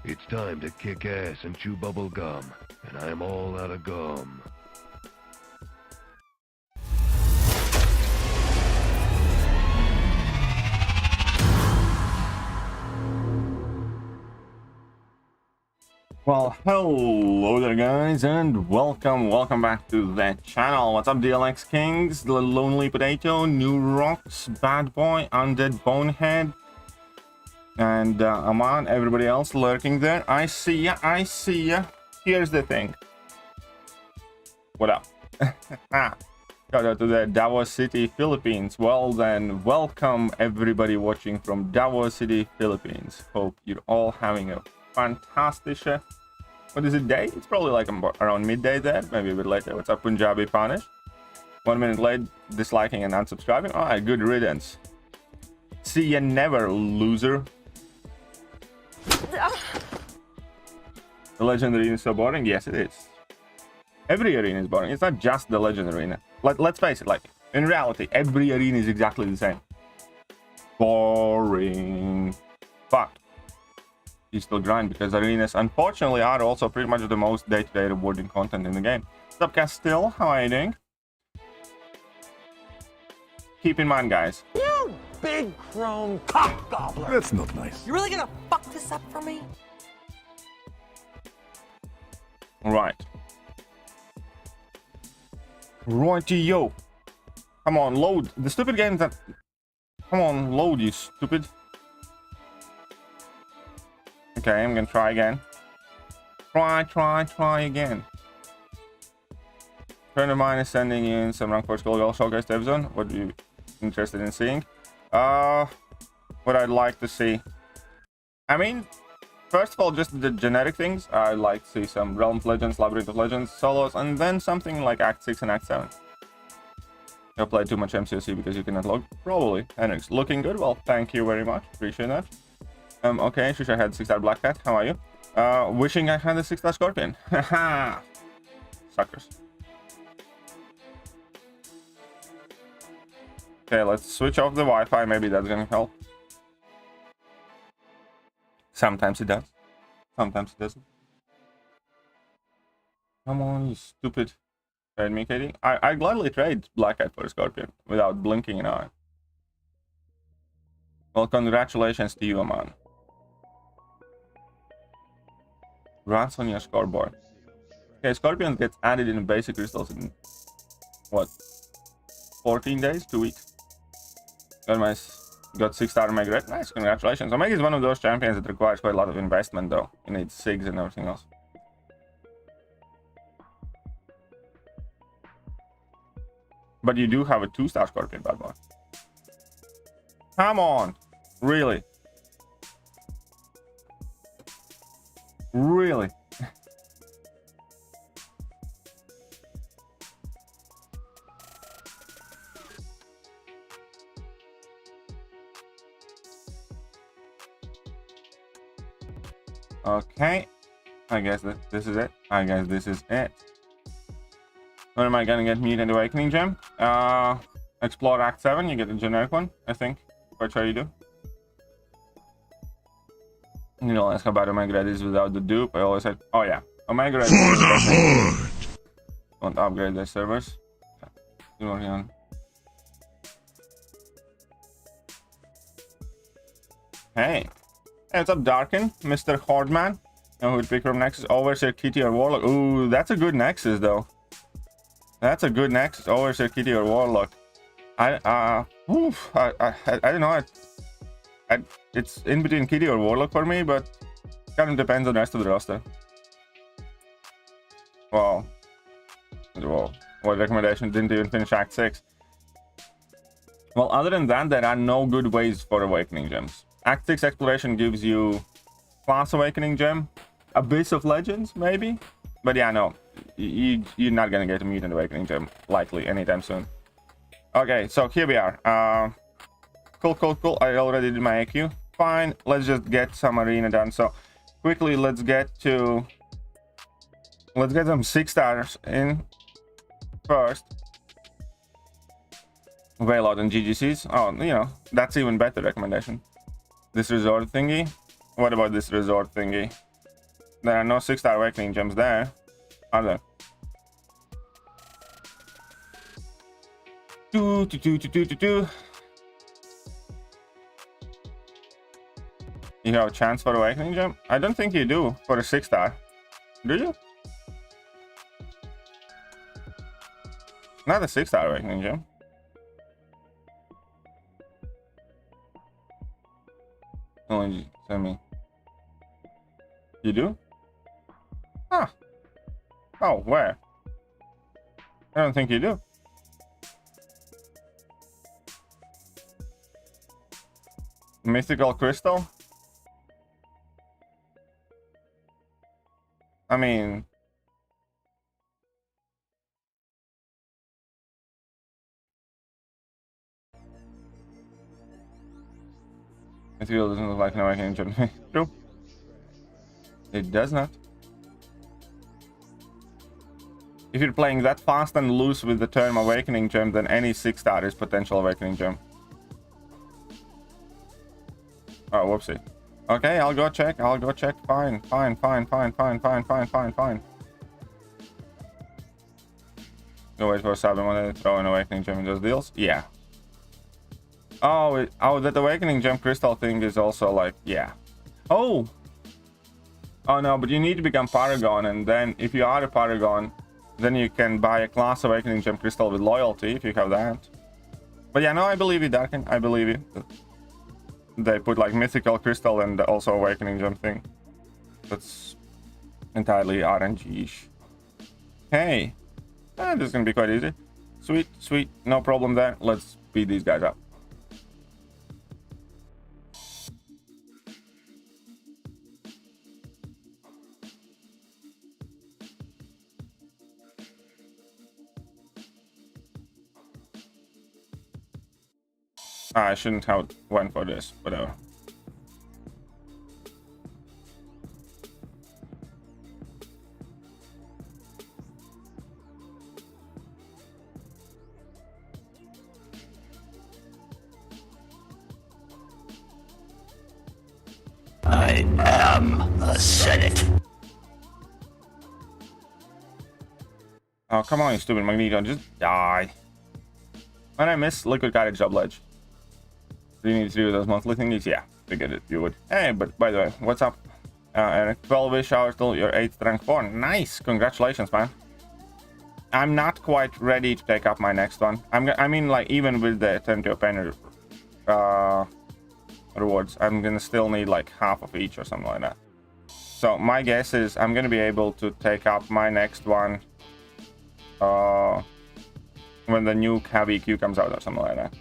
It's time to kick ass and chew bubble gum, and I'm all out of gum. Well, hello there guys, and welcome back to the channel. What's up, DLX Kings, the Lonely Potato, New Rocks, Bad Boy, Undead Bonehead, and Aman, everybody else lurking there. I see ya. Here's the thing. What up? Shout out to the Davao City, Philippines. Well then, welcome everybody watching from Davao City, Philippines. Hope you're all having a fantastic, what is it, day? It's probably like around midday there, maybe a bit later. What's up, Punjabi Punish? 1 minute late, disliking and unsubscribing. Alright, good riddance. See ya never, loser. The Legend Arena is so boring? Yes, it is. Every arena is boring. It's not just the Legend Arena. Let's face it, like, in reality, every arena is exactly the same. Boring. But you still grind, because arenas unfortunately are also pretty much the most day-to-day rewarding content in the game. What's up, Castile? How are you doing? Keep in mind, guys. You big chrome cock gobbler. That's not nice. You really gonna fuck this up for me? Right. Righty-yo. Come on, load. The stupid games that... Come on, load, you stupid. Okay, I'm gonna try again. Try again. A friend of mine is sending in some rank 4 skill showcase to Evizone. What are you interested in seeing? What I'd like to see. I mean, first of all, just the generic things. I'd like to see some Realm of Legends, Labyrinth of Legends, solos, and then something like Act 6 and Act 7. You play too much MCOC because you cannot log? Probably. Henrik's looking good. Well, thank you very much. Appreciate that. Okay, Shush, I had 6-star Black Cat. How are you? Wishing I had a 6-star Scorpion. Haha. Suckers. Okay, let's switch off the Wi-Fi. Maybe that's gonna help. Sometimes it does. Sometimes it doesn't. Come on, you stupid. Trade me, Katie. I gladly trade Black Cat for a Scorpion without blinking an eye. Well, congratulations to you, Aman. Rats on your scoreboard. Okay, Scorpion gets added in basic crystals in what? 14 days? 2 weeks. Got 6-star Omega. Nice, congratulations. Omega is one of those champions that requires quite a lot of investment though. You need SIGs and everything else. But you do have a 2-star Scorpion, bad boy. Come on! Really? Really? Okay. I guess this is it. When am I gonna get Mutant Awakening Gem? Explore Act 7, you get a generic one, I think. Quite sure you do. You know, ask about Omega Red is without the dupe. I always said, oh yeah, Omega Red. Don't upgrade their servers. Hey, what's up, Darkin? Mr. Hordman. Who would pick from Nexus? Overseer, Kitty, or Warlock? Ooh, that's a good Nexus, though. That's a good Nexus. Overseer, Kitty, or Warlock. I don't know. It's in between Kitty or Warlock for me, but kind of depends on the rest of the roster. Wow. What recommendation? Didn't even finish Act 6. Well, other than that, there are no good ways for Awakening Gems. Act 6 Exploration gives you Class Awakening Gem, Abyss of Legends, maybe? But yeah, no. You're not gonna get a Mutant Awakening Gem likely anytime soon. Okay, so here we are. Cool. I already did my AQ. Fine, let's just get some arena done. So quickly, let's get some 6-stars in first. Wayload and GGCs. Oh, you know, that's even better recommendation. This resort thingy. What about this resort thingy? There are no 6-star awakening gems there, are there? Do. You have a chance for awakening gem? I don't think you do for a 6-star. Do you? Not a 6-star awakening gem. Only send me. You do? Huh. Oh, where? I don't think you do. Mythical crystal? I mean... Mythical doesn't look like an awakening gem. True. It does not. If you're playing that fast and loose with the term awakening gem, then any 6-star is potential awakening gem. Oh, whoopsie. Okay, I'll go check. Fine. Go wait for a sub and want to throw an awakening gem in those deals? Yeah. Oh, that awakening gem crystal thing is also like, yeah. Oh no, but you need to become Paragon, and then if you are a Paragon, then you can buy a class awakening gem crystal with loyalty if you have that. But yeah, no, I believe you, Darkin. I believe you. They put like mythical crystal and also awakening gem thing. That's entirely RNG-ish. Hey, this is gonna be quite easy. Sweet, no problem there. Let's beat these guys up. I shouldn't have went for this, whatever. I am a Senate. Oh, come on, you stupid Magneto. Just die. When I miss Liquid Cottage Job Ledge. Do you need to do those monthly thingies? Yeah, figured it you would. Hey, but by the way, what's up? Eric, 12-ish hours till your 8th rank 4. Nice! Congratulations, man. I'm not quite ready to take up my next one. I mean, like, even with the Turn to Pain rewards, I'm gonna still need like half of each or something like that. So my guess is I'm gonna be able to take up my next one when the new Heavy Q comes out or something like that.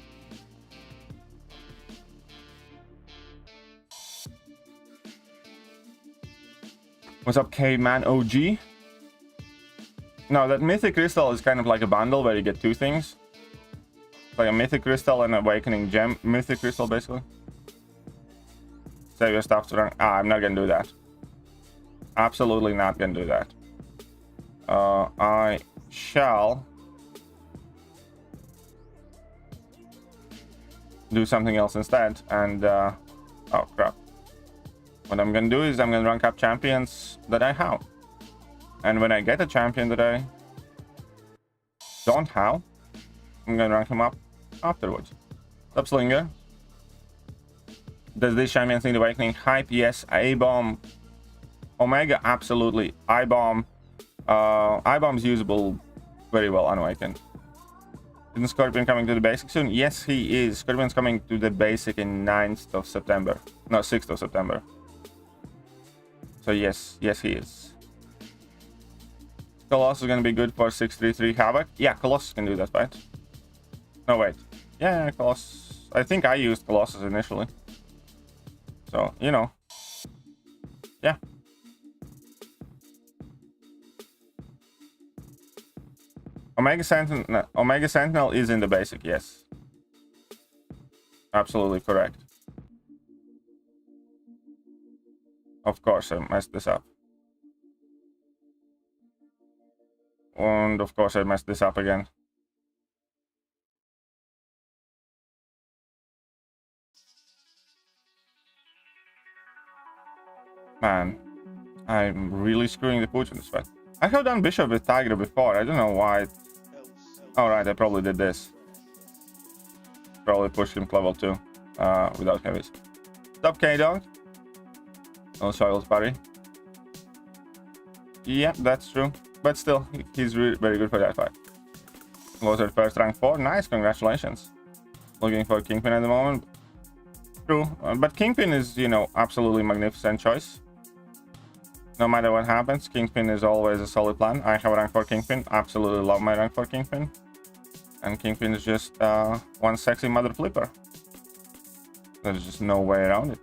What's up, Caveman OG? No, that Mythic Crystal is kind of like a bundle where you get two things. Like a Mythic Crystal and Awakening Gem. Mythic Crystal, basically. Save your stuff to run. I'm not gonna do that. Absolutely not gonna do that. I shall do something else instead. And, oh crap. What I'm gonna do is I'm gonna rank up champions that I have. And when I get a champion that I don't have, I'm gonna rank him up afterwards. What's up, Slinger? Does this champion need awakening? Hype, yes. A-bomb. Omega, absolutely. I-bomb. I-bomb's usable very well unawakened. Isn't Scorpion coming to the basic soon? Yes, he is. Scorpion's coming to the basic in 9th of September. No, 6th of September. So yes, he is. Colossus is going to be good for 633 Havoc. Yeah, Colossus can do that, right? No, wait. Yeah, Colossus. I think I used Colossus initially. So, you know. Yeah. Omega Sentinel is in the basic, yes. Absolutely correct. Of course, I messed this up. And of course, I messed this up again. Man, I I'm really screwing the pooch in this fight. I have done bishop with tiger before. I don't know why. Oh, right, I probably did this. Probably pushed him to level 2 without heavies. Stop K-Dog. No Chels parry. Yeah, that's true. But still, he's very good for that fight. Was at first rank 4. Nice, congratulations. Looking for Kingpin at the moment. True, but Kingpin is, you know, absolutely magnificent choice. No matter what happens, Kingpin is always a solid plan. I have a rank 4 Kingpin. Absolutely love my rank 4 Kingpin. And Kingpin is just one sexy mother flipper. There's just no way around it.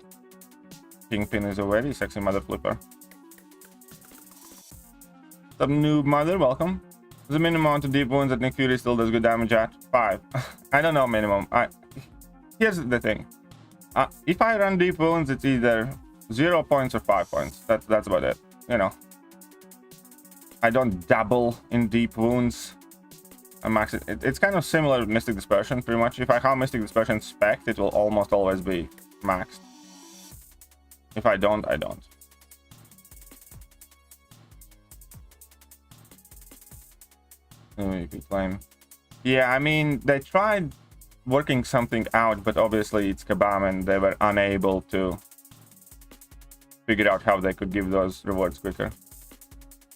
Kingpin is a very sexy mother flipper. What's up, noob mother? Welcome. The minimum amount of deep wounds that Nick Fury still does good damage at? 5. I don't know minimum. Here's the thing. If I run deep wounds, it's either 0 points or 5 points. That's about it. You know. I don't dabble in deep wounds. I max it. It's kind of similar with Mystic Dispersion, pretty much. If I have Mystic Dispersion spec, it will almost always be maxed. If I don't, I don't. You could claim. Yeah, I mean, they tried working something out, but obviously it's Kabam and they were unable to figure out how they could give those rewards quicker.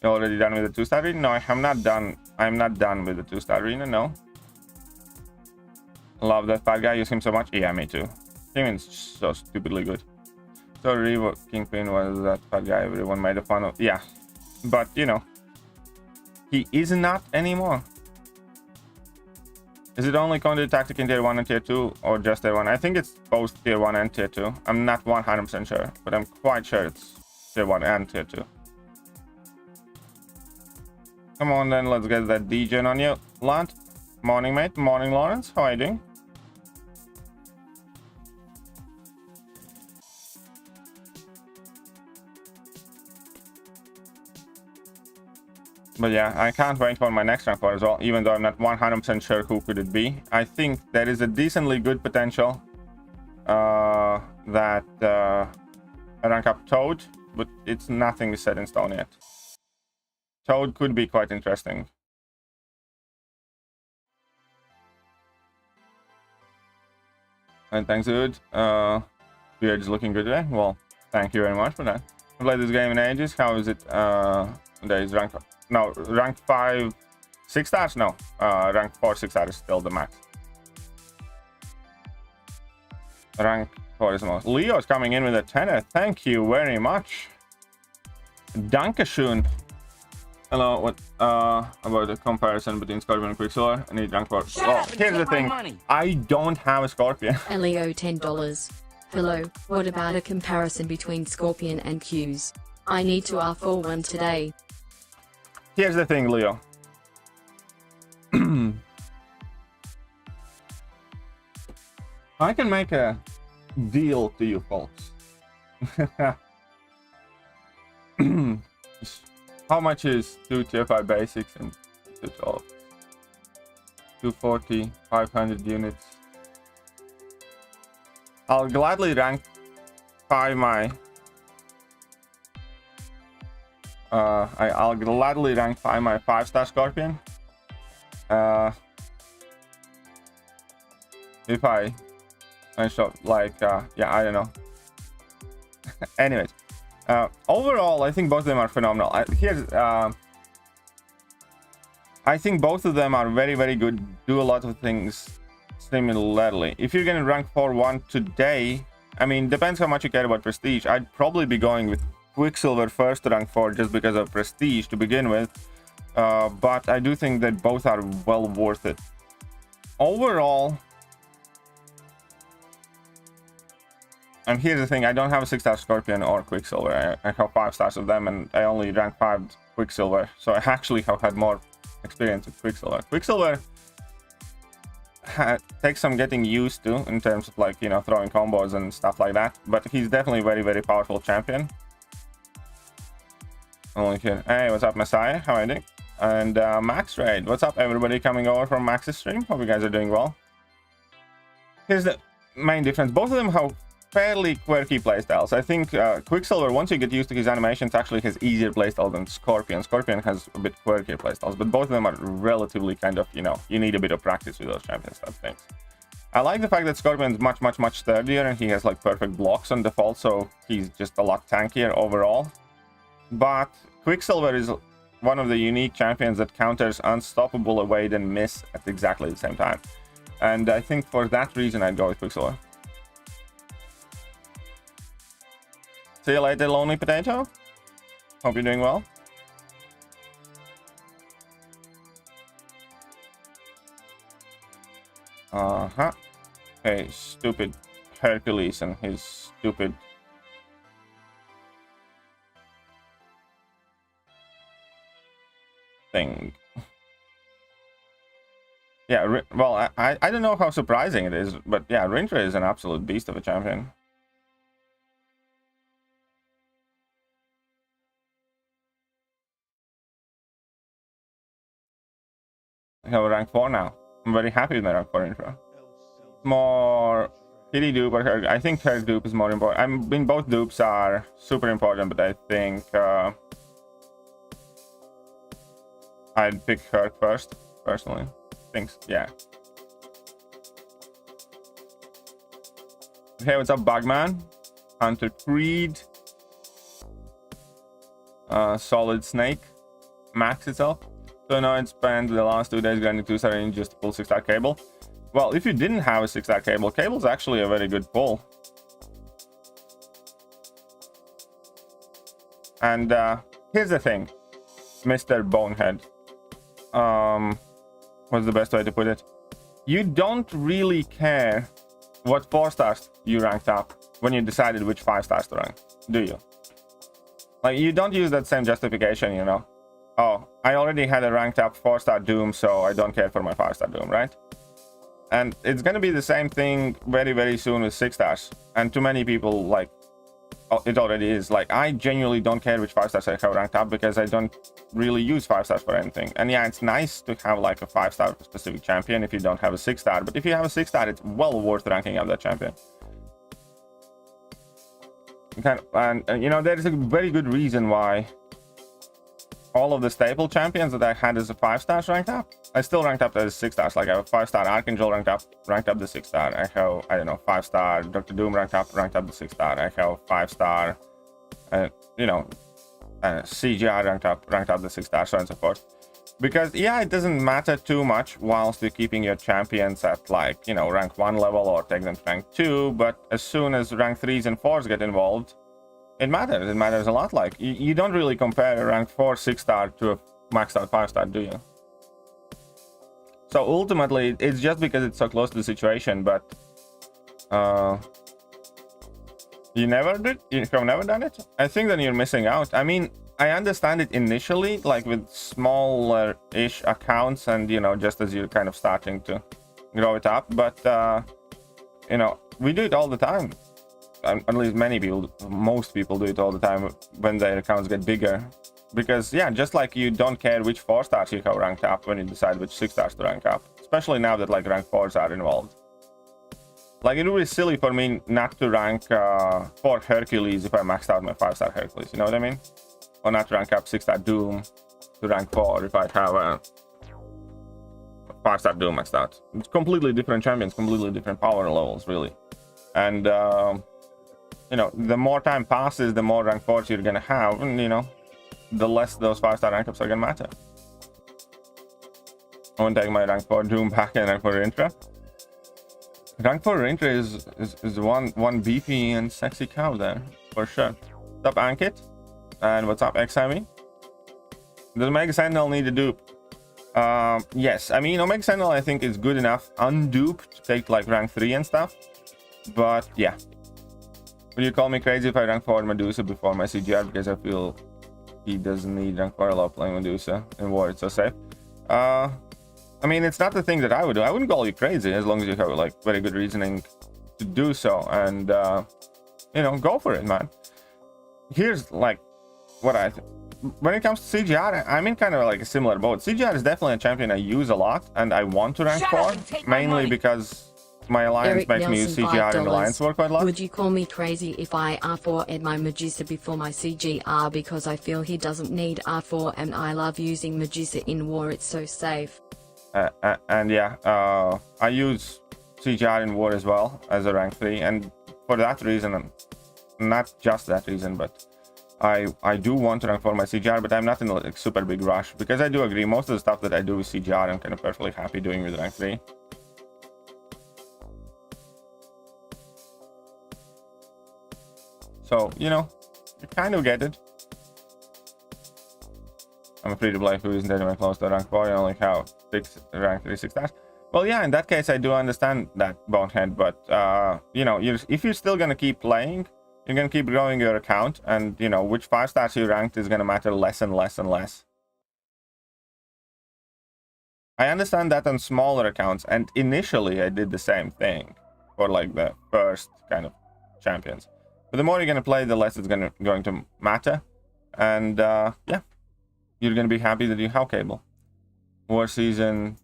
You already done with the 2-star arena? No, I am not done. I'm not done with the 2-star arena, no. Love that fat guy, use him so much. Yeah, me too. Him is so stupidly good. So Revo Kingpin was that fat guy everyone made a fun of. Yeah, but you know, he is not anymore. Is it only Conduit tactic in tier 1 and tier 2, or just tier 1? I think it's both tier 1 and tier 2. I'm not 100% sure, but I'm quite sure it's tier 1 and tier 2. Come on then, let's get that degen on you, lad. Morning, mate. Morning, Lawrence. How are you doing? But yeah, I can't wait for my next rank 4 as well, even though I'm not 100% sure who could it be. I think there is a decently good potential that I rank up Toad, but it's nothing set in stone yet. Toad could be quite interesting. And thanks, dude. Beard is looking good today. Well, thank you very much for that. I've played this game in ages. How is it? There is rank. No, rank 5, 6 stars? No, rank 4, 6 stars is still the max. Rank 4 is the most. Leo is coming in with a 10. Thank you very much. Dankeschön. Hello, what about the comparison between Scorpion and Quicksilver? I need rank 4. Oh, here's the thing. I don't have a Scorpion. Leo $10. Hello, what about a comparison between Scorpion and Q's? I need to R4 one today. Here's the thing, Leo. I can make a deal to you folks. How much is 2 tier 5 basics and 212? 240, 500 units. I'll gladly rank 5 my... I'll gladly rank 5 my 5-star Scorpion. If I shot like yeah, I don't know. Anyways, overall I think both of them are phenomenal. I think both of them are very good, do a lot of things similarly. If you're gonna rank 4-1 today, I mean, depends how much you care about prestige. I'd probably be going with Quicksilver first to rank 4 just because of prestige to begin with, but I do think that both are well worth it. Overall, and here's the thing, I don't have a 6-star Scorpion or Quicksilver. I have 5 stars of them and I only rank 5 Quicksilver, so I actually have had more experience with Quicksilver. Quicksilver takes some getting used to in terms of, like, you know, throwing combos and stuff like that, but he's definitely a very powerful champion. Only here. Hey, what's up, Messiah? How are you doing? And Max Raid, what's up, everybody coming over from Max's stream? Hope you guys are doing well. Here's the main difference. Both of them have fairly quirky playstyles. I think Quicksilver, once you get used to his animations, actually has easier playstyle than Scorpion. Scorpion has a bit quirkier playstyles, but both of them are relatively kind of, you know, you need a bit of practice with those champions type things. I like the fact that Scorpion is much sturdier, and he has like perfect blocks on default, so he's just a lot tankier overall. But Quicksilver is one of the unique champions that counters unstoppable evade and miss at exactly the same time. And I think for that reason I'd go with Quicksilver. See you later, Lonely Potato. Hope you're doing well. Hey, stupid Hercules and his stupid... thing. Yeah, well, I don't know how surprising it is, but yeah, Rintra is an absolute beast of a champion. I have a rank 4 now. I'm very happy with my rank 4 intro. More kitty dupe or her. I think her dupe is more important. I mean, both dupes are super important, but I think I'd pick her first, personally. Thanks. Yeah. Hey, what's up, Bugman? Hunter Creed. Solid Snake. Max itself. So now I'd spend the last 2 days grinding 2-star range just to pull 6-star cable. Well, if you didn't have a 6-star cable, cable's actually a very good pull. And here's the thing, Mr. Bonehead. What's the best way to put it? You don't really care what 4-stars you ranked up when you decided which 5-stars to rank, do you? Like, you don't use that same justification, you know? Oh, I already had a ranked up 4-star Doom, so I don't care for my 5-star Doom, right? And it's gonna be the same thing very soon with 6-stars. And too many people, like, oh, it already is. Like, I genuinely don't care which 5-stars I have ranked up because I don't really use 5-stars for anything. And yeah, it's nice to have like a 5-star specific champion if you don't have a 6-star, but if you have a 6-star, it's well worth ranking up that champion. And you know, there's a very good reason why all of the staple champions that I had as a 5-stars ranked up, I still ranked up as 6-stars. Like, I have a 5-star Archangel ranked up the 6-star. I have, I don't know, 5-star Dr. Doom ranked up the 6-star. I have 5-star, you know, CGI ranked up the 6-star, so on and so forth. Because yeah, it doesn't matter too much whilst you're keeping your champions at, like, you know, rank 1 level or take them to rank 2, but as soon as rank 3s and 4s get involved, it matters. It matters a lot. Like, you don't really compare a rank 4 6-star to a maxed out 5-star, do you? So ultimately, it's just because it's so close to the situation, but you have never done it? I think that you're missing out. I mean, I understand it initially, like with smaller-ish accounts and, you know, just as you're kind of starting to grow it up, but you know, we do it all the time. At least many people, most people do it all the time when their accounts get bigger. Because yeah, just like you don't care which 4-stars you have ranked up when you decide which 6-stars to rank up. Especially now that like rank 4s are involved. Like, it would be silly for me not to rank 4 Hercules if I maxed out my 5-star Hercules, you know what I mean? Or not to rank up 6-star Doom to rank 4 if I have a 5-star Doom maxed out. It's completely different champions, completely different power levels, really. And you know, the more time passes, the more rank 4s you're gonna have, and you know, the less those 5-star rank ups are gonna matter. I won't take my rank 4 Doom back and rank 4 Rintra. Rank 4 Rintra is one beefy and sexy cow there, for sure. What's up, Ankit? And what's up, XIV? Does Omega Sentinel need a dupe? Yes, I mean, Omega Sentinel I think is good enough unduped to take like rank 3 and stuff. But yeah. Will you call me crazy if I rank 4 Medusa before my CGR? Because I feel he doesn't need rank 4 a lot playing Medusa in war, it's so safe. I mean, it's not the thing that I would do. I wouldn't call you crazy as long as you have like very good reasoning to do so. And you know, go for it, man. Here's like what I think. When it comes to CGR, I'm in kind of like a similar boat. CGR is definitely a champion I use a lot and I want to rank 4, mainly because my alliance Eric makes me use Nelson, CGR and $5. alliance war quite a lot. Would you call me crazy if I R4 ed my Medusa before my CGR because I feel he doesn't need R4 and I love using Medusa in war, it's so safe. And yeah, I use CGR in war as well as a rank 3, and for that reason, not just that reason, but I do want to rank 4 my CGR, but I'm not in a like, super big rush, because I do agree most of the stuff that I do with CGR I'm kind of perfectly happy doing with rank 3. So, you know, you kind of get it. I'm a free-to-play who isn't anywhere close to rank 4, you only have 6 rank 3 6 stars. Well, yeah, in that case, I do understand that, Bonehead, but, you know, if you're still going to keep playing, you're going to keep growing your account, and, you know, which 5 stars you ranked is going to matter less and less and less. I understand that on smaller accounts, and initially I did the same thing for, like, the first kind of champions. But the more you're going to play, the less it's going to matter. And, yeah, you're going to be happy that you have cable. War season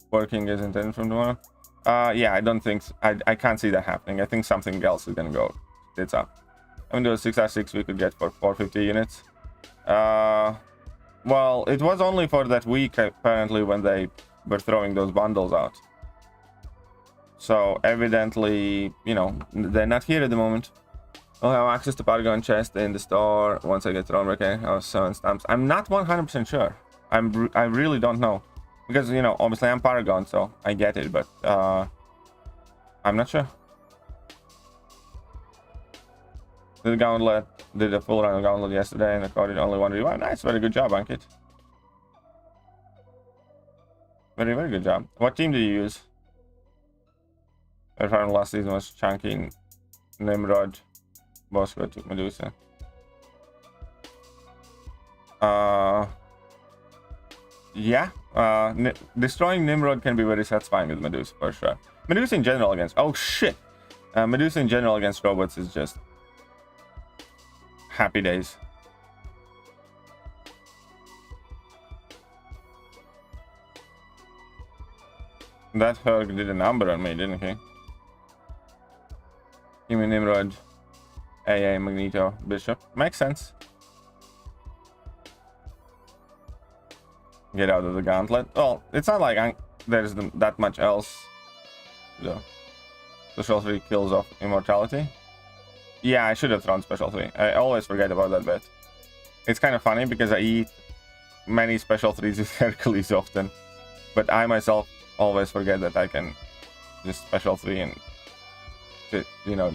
working isn't in from tomorrow. Yeah, I don't think... I can't see that happening. I think something else is going to go tits up. I'm going to do a 6R6 we could get for 450 units. Well, it was only for that week, apparently, when they were throwing those bundles out. So, evidently, you know, they're not here at the moment. I'll have access to Paragon chest in the store once I get thrown. Okay, I was 7 stamps. I'm not 100% sure. I really don't know. Because, you know, obviously I'm Paragon, so I get it, but I'm not sure. Did the gauntlet, did a full run of gauntlet yesterday and recorded only 1 revive. Nice, very good job, Ankit. Very, very good job. What team did you use? I found last season was Chunky, Nimrod, Bosco to Medusa. Yeah, destroying Nimrod can be very satisfying with Medusa for sure. Medusa in general against... Oh shit! Medusa in general against robots is just... happy days. That Herc did a number on me, didn't he? Give me Nimrod, AA, Magneto, Bishop. Makes sense. Get out of the gauntlet. Well, it's not like there's that much else. The special 3 kills off immortality. Yeah, I should have thrown special 3. I always forget about that bit. It's kind of funny because I eat many special 3s with Hercules often. But I myself always forget that I can just special 3 and, you know,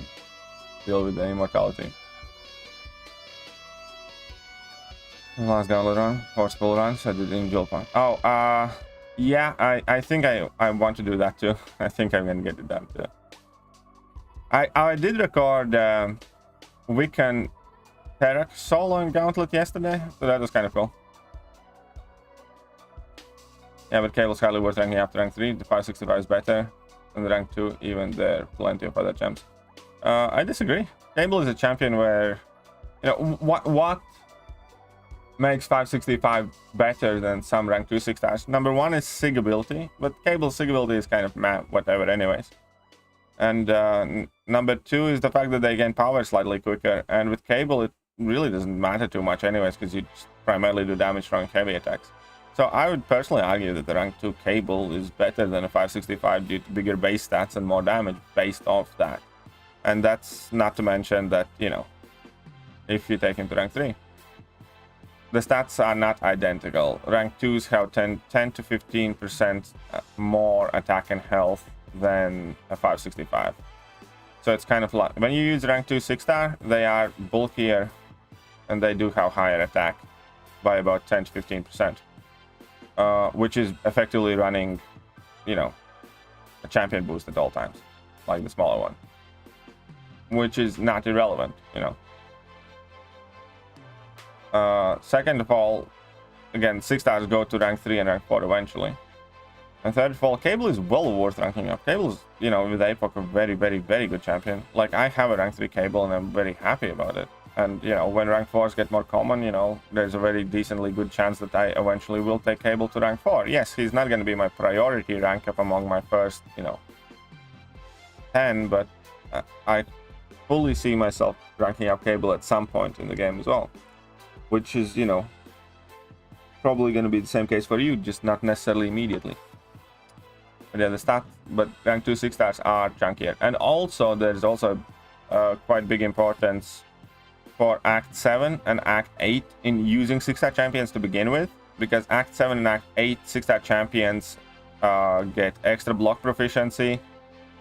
deal with the immortality. Last gauntlet run, forceful runs, I did Angel Point. Oh, yeah, I think I want to do that too. I think I'm gonna get it done too. I did record Wiccan Terak solo in Gauntlet yesterday, so that was kind of cool. Yeah, but Cable's hardly worth ranking after rank 3. The 565 is better than the rank 2, even there are plenty of other gems. I disagree. Cable is a champion where, you know, what makes 565 better than some rank 2 6 stars. Number 1 is sig ability, but Cable's sig ability is kind of meh, whatever anyways. And number 2 is the fact that they gain power slightly quicker, and with Cable it really doesn't matter too much anyways, because you just primarily do damage from heavy attacks. So I would personally argue that the rank 2 Cable is better than a 565 due to bigger base stats and more damage based off that. And that's not to mention that, you know, if you take him to rank 3. The stats are not identical. Rank 2s have 10 to 15% more attack and health than a 565. So it's kind of like, when you use rank 2 6-star, they are bulkier and they do have higher attack by about 10 to 15%. Which is effectively running, you know, a champion boost at all times, like the smaller one. Which is not irrelevant, you know. Second of all, again, 6 stars go to rank 3 and rank 4 eventually. And third of all, Cable is well worth ranking up. Cable's, you know, with APOC, a very, very, very good champion. Like, I have a rank 3 Cable and I'm very happy about it. And, you know, when rank 4s get more common, you know, there's a very decently good chance that I eventually will take Cable to rank 4. Yes, he's not going to be my priority rank up among my first, you know, 10, but I fully see myself ranking up Cable at some point in the game as well, which is, you know, probably going to be the same case for you, just not necessarily immediately. But yeah, but rank 2 6 stars are chunkier, and also there's also quite big importance for Act 7 and Act 8 in using 6-star champions to begin with, because Act 7 and Act 8 6-star champions get extra block proficiency,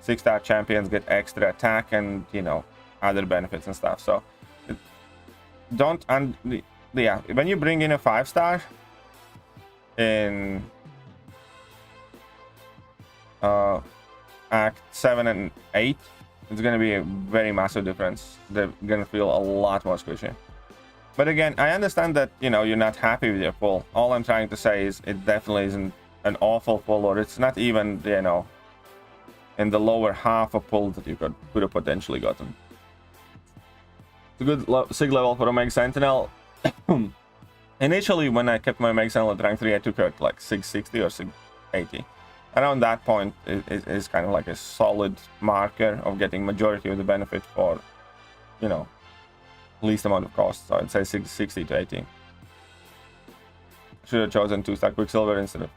6-star champions get extra attack, and, you know, other benefits and stuff. So yeah, when you bring in a 5-star in Act 7 and 8, it's going to be a very massive difference. They're going to feel a lot more squishy. But again, I understand that, you know, you're not happy with your pull. All I'm trying to say is it definitely isn't an awful pull, or it's not even, you know, in the lower half of pull that you could have potentially gotten. It's a good sig level for Omega Sentinel. Initially, when I kept my Omega Sentinel at rank 3, I took her at like 660 or 680. Around that point, it is kind of like a solid marker of getting majority of the benefit for, you know, least amount of cost. So I'd say 660 to 80. Should have chosen 2-star Quicksilver instead of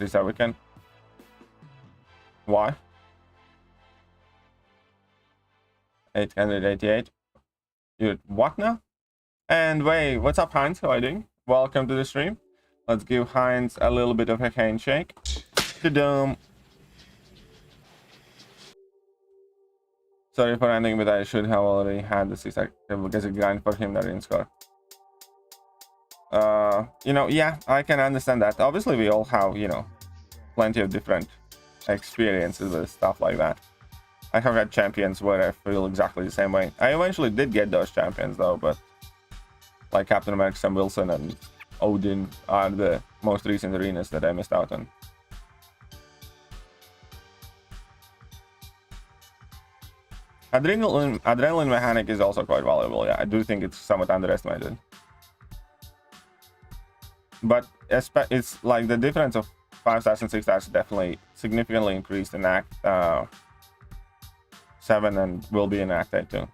3-star Weekend. Why? 888. You're what now? And wait, what's up, Heinz? How are you doing? Welcome to the stream. Let's give Heinz a little bit of a handshake. Ta-dum. Sorry for ending, but I should have already had the 6-star because it grind for him that didn't score. You know, yeah, I can understand that. Obviously, we all have, you know, plenty of different experiences with stuff like that. I have had champions where I feel exactly the same way. I eventually did get those champions though, but like Captain America, Sam Wilson, and Odin are the most recent arenas that I missed out on. Adrenaline mechanic is also quite valuable. Yeah, I do think it's somewhat underestimated. But it's like the difference of 5 stars and 6 stars definitely significantly increased in Act 7 and will be in Act 8 too.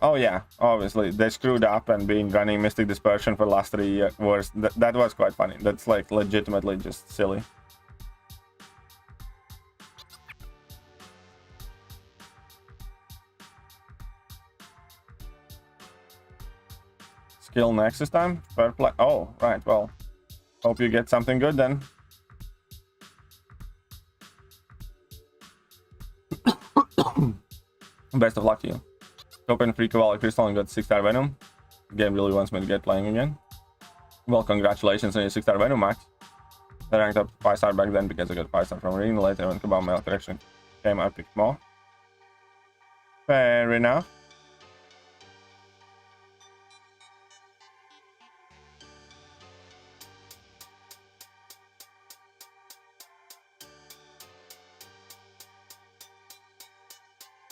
Oh yeah, obviously they screwed up and been running Mystic Dispersion for the last 3 years. That was quite funny. That's like legitimately just silly. Skill next this time? Fair play. Oh, right, well, hope you get something good then. Best of luck to you. Open free Cavalry Crystal and got 6-star Venom. The game really wants me to get playing again. Well, congratulations on your 6-star Venom, Max. I ranked up 5-star back then because I got 5-star from Arena. Later, when Cabal Mail Collection came, I picked more. Fair enough.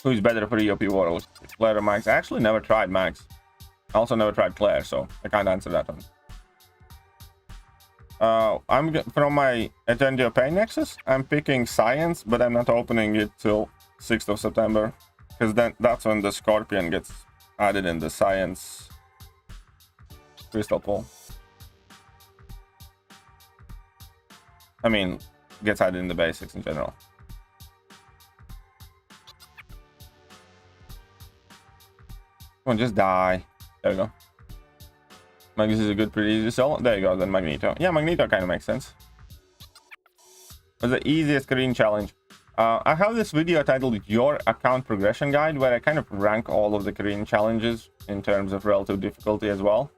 Who's better for EOP World, Claire or Max? I actually never tried Max. I also never tried Claire, so I can't answer that one. From my Eternity of Pain Nexus, I'm picking Science, but I'm not opening it till 6th of September. Because then that's when the Scorpion gets added in the Science Crystal Pool. I mean, gets added in the basics in general. Come on, just die. There we go. Magnus is a good, pretty easy sell. There you go, then Magneto. Yeah, Magneto kind of makes sense. What's the easiest Korean challenge? I have this video titled Your Account Progression Guide, where I kind of rank all of the Korean challenges in terms of relative difficulty as well.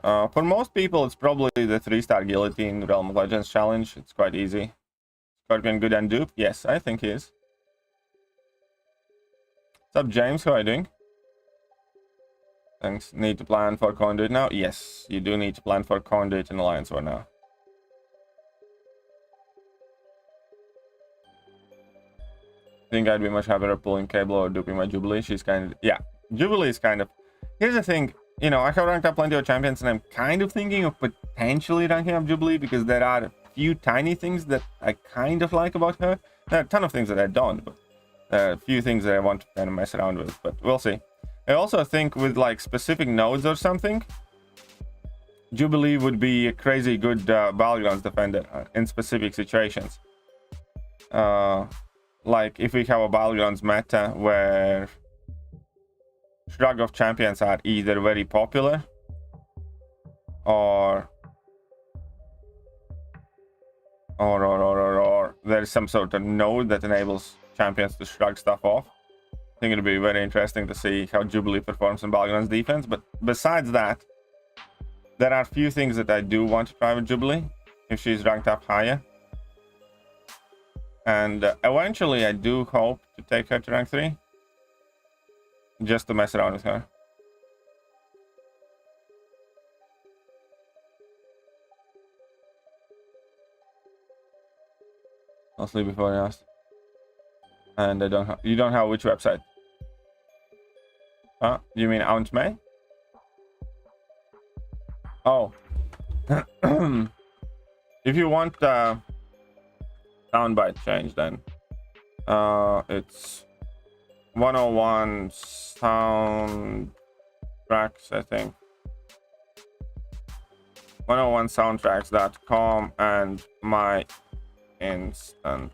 For most people, it's probably the 3-star Guillotine Realm of Legends challenge. It's quite easy. Scorpion good and dupe? Yes, I think he is. What's up, James? How are you doing? Thanks. Need to plan for Conduit now? Yes, you do need to plan for Conduit in Alliance War now. Think I'd be much happier pulling Cable or duping my Jubilee. She's kind of... Yeah, Jubilee is kind of... Here's the thing. You know, I have ranked up plenty of champions, and I'm kind of thinking of potentially ranking up Jubilee because there are few tiny things that I kind of like about her. There are a ton of things that I don't, but there are a few things that I want to kind of mess around with, but we'll see. I also think with like specific nodes or something, Jubilee would be a crazy good Battlegrounds defender in specific situations. Like if we have a Battlegrounds meta where Shrug of Champions are either very popular or there's some sort of node that enables champions to shrug stuff off. I think it'll be very interesting to see how Jubilee performs in Battlegrounds defense. But besides that, there are a few things that I do want to try with Jubilee if she's ranked up higher. And eventually I do hope to take her to rank 3. Just to mess around with her. I'll sleep before I asked. And I don't have, you don't have which website? Huh? You mean Aunt May? Oh. If you want soundbite change, then it's 101 soundtracks, I think. 101soundtracks.com and my instance.com.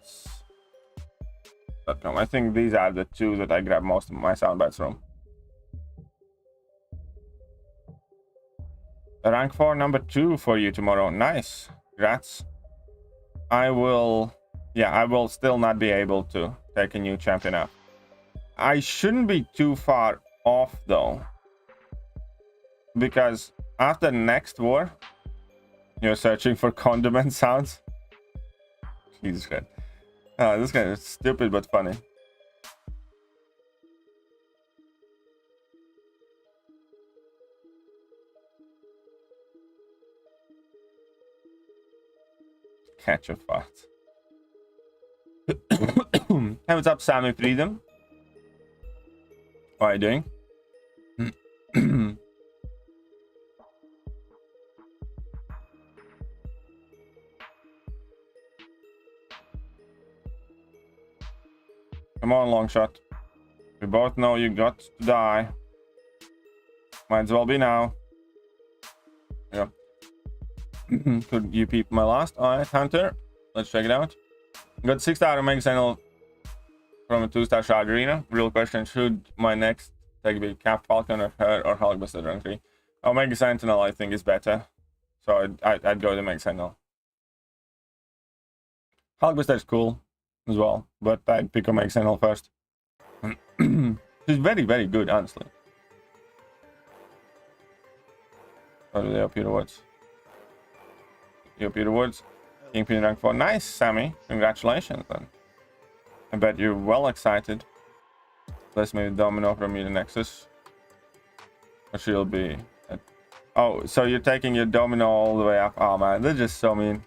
I think these are the two that I grab most of my soundbites from. Rank 4 number 2 for you tomorrow. Nice. Congrats. I will still not be able to take a new champion up. I shouldn't be too far off though, because after next war, you're searching for condiment sounds. Jesus Christ. This guy is stupid but funny. Catch a fart. Hey, what's up, Sammy Freedom? What are you doing? Come on, Longshot. We both know you got to die. Might as well be now. Yeah. Could you peep my last? Alright, Hunter. Let's check it out. Got 6-star Omega Sentinel from a 2-star Shard Arena. Real question, should my next tag be Cap Falcon or her or Hulkbuster rank 3? Omega Sentinel I think is better. So I'd go to Omega Sentinel. Hulkbuster is cool as well, but I'd pick Omega Sentinel first. She's very, very good, honestly. What do they up here towards? You up here towards? Kingpin rank 4. Nice, Sammy. Congratulations then. I bet you're well excited. Let's maybe Domino from me to Nexus. Or she'll be at... Oh, so you're taking your Domino all the way up. Oh man, they're just so mean.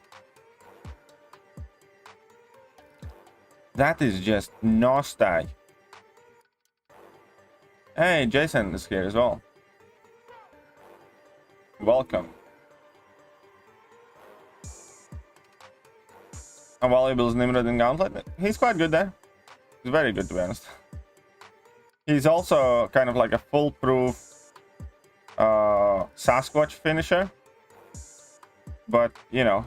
That is just nostalgia. Hey, Jason is here as well. Welcome. How valuable is Nimrod in Gauntlet? He's quite good there. He's very good, to be honest. He's also kind of like a foolproof Sasquatch finisher. But, you know,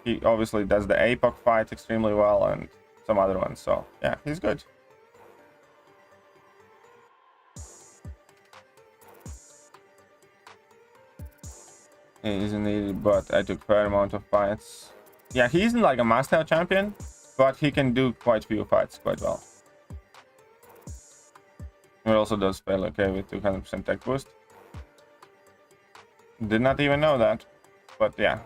he obviously does the APOC fight extremely well and some other ones. So, yeah, he's good. He isn't needed, but I took fair amount of fights. Yeah, he isn't like a must-have champion, but he can do quite few fights quite well. He also does fairly okay with 200% tech boost. Did not even know that, but yeah.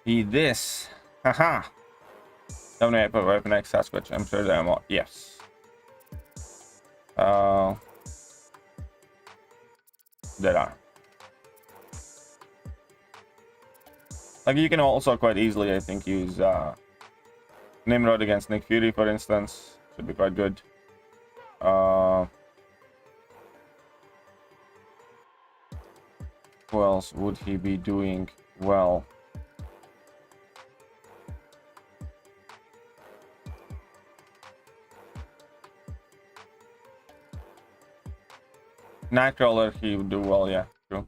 Be this. Haha. Donate for Weapon X Sasquatch. I'm sure there are more. Yes. There are. Like, you can also quite easily, I think, use Nimrod against Nick Fury, for instance. Should be quite good. Who else would he be doing well? Nightcrawler, he would do well, yeah, true.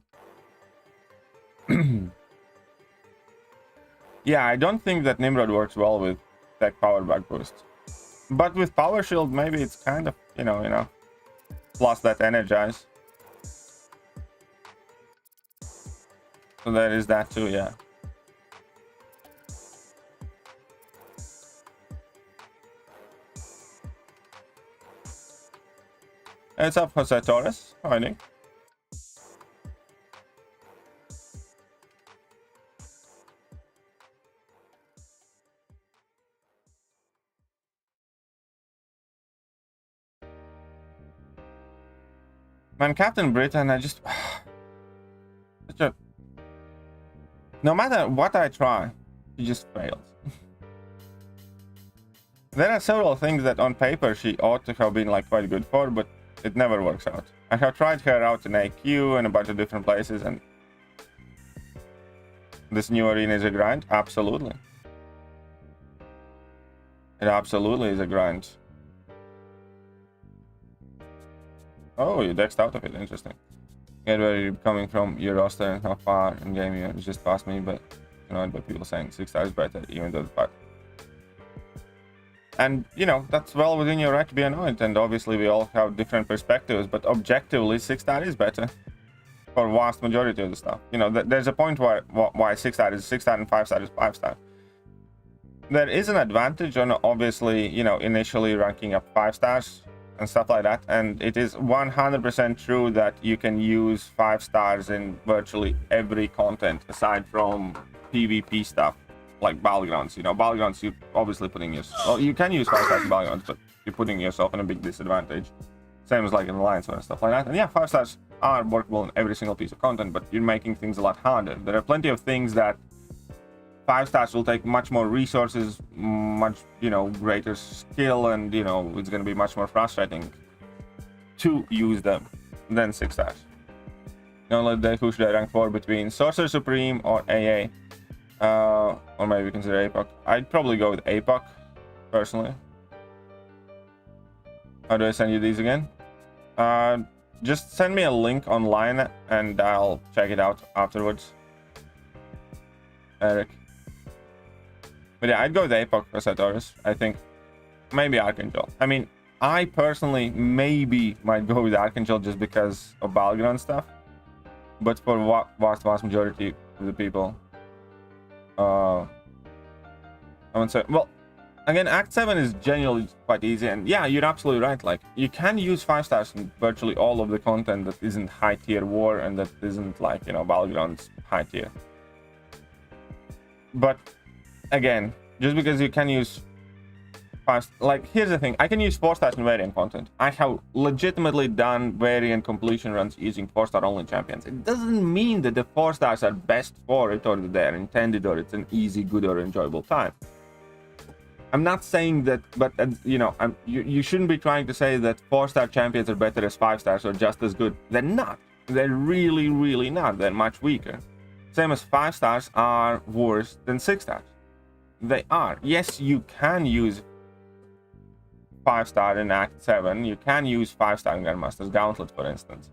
Yeah, I don't think that Nimrod works well with tech power back boost. But with Power Shield, maybe it's kind of, you know, plus that energize. So there is that too, yeah. It's up Jose Torres, hiding. Man, Captain Britain, I just... No matter what I try, she just fails. There are several things that on paper she ought to have been like quite good for, but it never works out. I have tried her out in AQ and a bunch of different places, and this new arena is a grind? Absolutely. It absolutely is a grind. Oh, you dexed out of it. Interesting. Get where you're coming from, your roster, and how far in game you just passed me, but annoyed by people saying 6 stars better, even though the part. And, you know, that's well within your right to be annoyed, and obviously we all have different perspectives, but objectively 6 star is better for vast majority of the stuff. You know, there's a point why 6 star is 6 star and 5 star is 5 star. There is an advantage on obviously, you know, initially ranking up 5 stars and stuff like that, and it is 100% true that you can use 5 stars in virtually every content aside from PvP stuff like Battlegrounds. You know, Battlegrounds, you're obviously putting yourself, well, you can use 5 stars in Battlegrounds, but you're putting yourself in a big disadvantage, same as like in Alliance and stuff like that. And yeah, 5 stars are workable in every single piece of content, but you're making things a lot harder. There are plenty of things that 5 stars will take much more resources, much, you know, greater skill, and, you know, it's going to be much more frustrating to use them than 6 stars. Who should I rank for between Sorcerer Supreme or AA? Or maybe consider APOC. I'd probably go with APOC, personally. How do I send you these again? Just send me a link online and I'll check it out afterwards. Eric. But yeah, I'd go with APOC for Satoris. I think maybe Archangel. I mean, I personally maybe might go with Archangel just because of Battleground stuff. But for vast majority of the people, I would say, well, again, Act 7 is genuinely quite easy, and yeah, you're absolutely right. Like, you can use 5 stars in virtually all of the content that isn't high tier war and that isn't like, you know, Battlegrounds high tier. But again, just because you can use 5, like, here's the thing, I can use 4 stars in variant content. I have legitimately done variant completion runs using 4 star only champions. It doesn't mean that the 4 stars are best for it or that they're intended or it's an easy, good or enjoyable time. I'm not saying that, but you know, you shouldn't be trying to say that 4 star champions are better as 5 stars or just as good. They're not. They're really, really not. They're much weaker. Same as 5 stars are worse than 6 stars. They are. Yes, you can use 5 star in Act 7. You can use 5 star in Grandmaster's Gauntlet, for instance.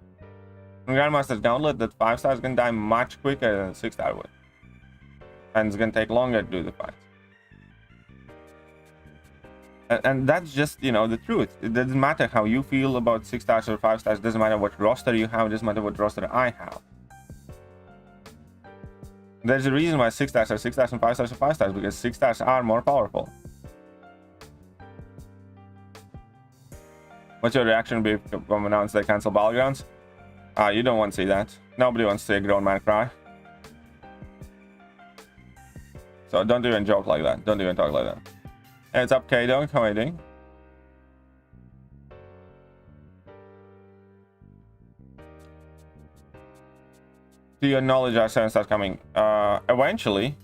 In Grandmaster's Gauntlet, that 5 stars can die much quicker than 6 star would. And it's gonna take longer to do the fight. And that's just, you know, the truth. It doesn't matter how you feel about 6 stars or 5 stars. It doesn't matter what roster you have. It doesn't matter what roster I have. There's a reason why 6 stars are 6 stars and 5 stars are 5 stars, because 6 stars are more powerful. What's your reaction be when announced they cancel Battlegrounds? You don't want to see that. Nobody wants to see a grown man cry. So don't even joke like that. Don't even talk like that. Hey, what's up, K-Dog? How are you doing? To your knowledge, are 7 stars coming? Eventually.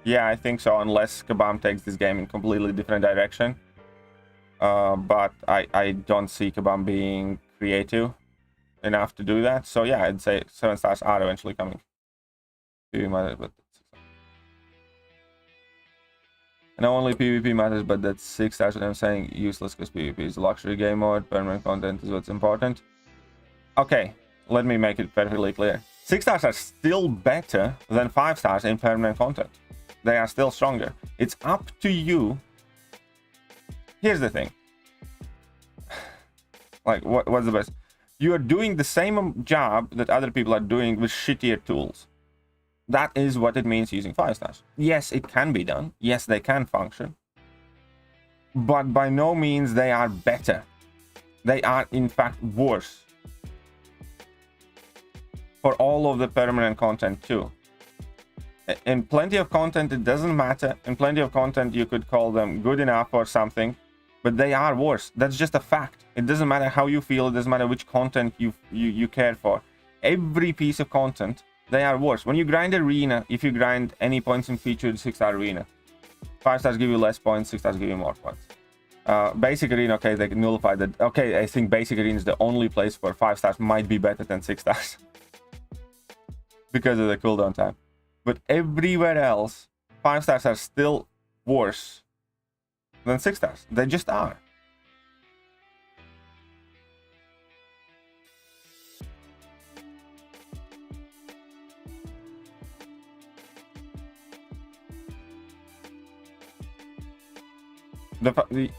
Yeah, I think so, unless Kabam takes this game in completely different direction. But I don't see Kabam being creative enough to do that. So yeah, I'd say 7 stars are eventually coming. But I know only PvP matters, but that's 6 stars. What I'm saying, useless because PvP is a luxury game mode. Permanent content is what's important. Okay, let me make it perfectly clear. 6 stars are still better than 5 stars in permanent content. They are still stronger. It's up to you. Here's the thing. Like, what's the best? You are doing the same job that other people are doing with shittier tools. That is what it means using 5 stars. Yes, it can be done. Yes, they can function. But by no means they are better. They are, in fact, worse. For all of the permanent content, too. In plenty of content, it doesn't matter. In plenty of content, you could call them good enough or something. But they are worse. That's just a fact. It doesn't matter how you feel. It doesn't matter which content you care for. Every piece of content, they are worse. When you grind arena, if you grind any points in featured 6-star arena, 5 stars give you less points, 6 stars give you more points. Basic arena, okay, they nullify that. Okay, I think basic arena is the only place where 5 stars might be better than 6 stars. Because of the cooldown time. But everywhere else, 5 stars are still worse than 6 stars. They just are.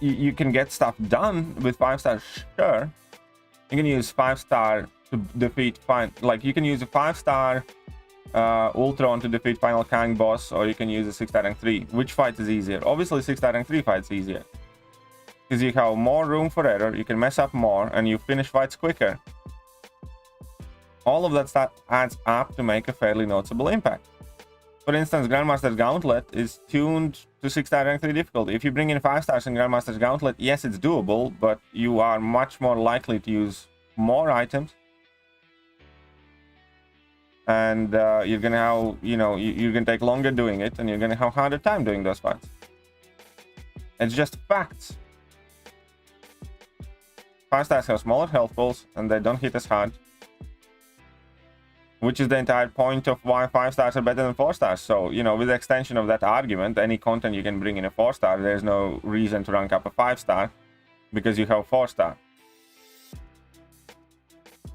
You can get stuff done with 5 stars, sure. You can use 5-star to defeat you can use a 5-star Ultron to defeat final Kang boss, or you can use a 6-star rank 3. Which fight is easier? Obviously 6-star rank 3 fights easier, because you have more room for error, you can mess up more, and you finish fights quicker. All of that stuff adds up to make a fairly noticeable impact. For instance, Grandmaster's Gauntlet is tuned to 6-star rank 3 difficulty. If you bring in 5 stars in Grandmaster's Gauntlet, yes, it's doable, but you are much more likely to use more items. And you're gonna have, you're gonna take longer doing it, and you're gonna have a harder time doing those fights. It's just facts. 5 stars have smaller health pools, and they don't hit as hard. Which is the entire point of why 5 stars are better than 4 stars. So, with the extension of that argument, any content you can bring in a 4 star, there's no reason to rank up a 5 star, because you have 4 star.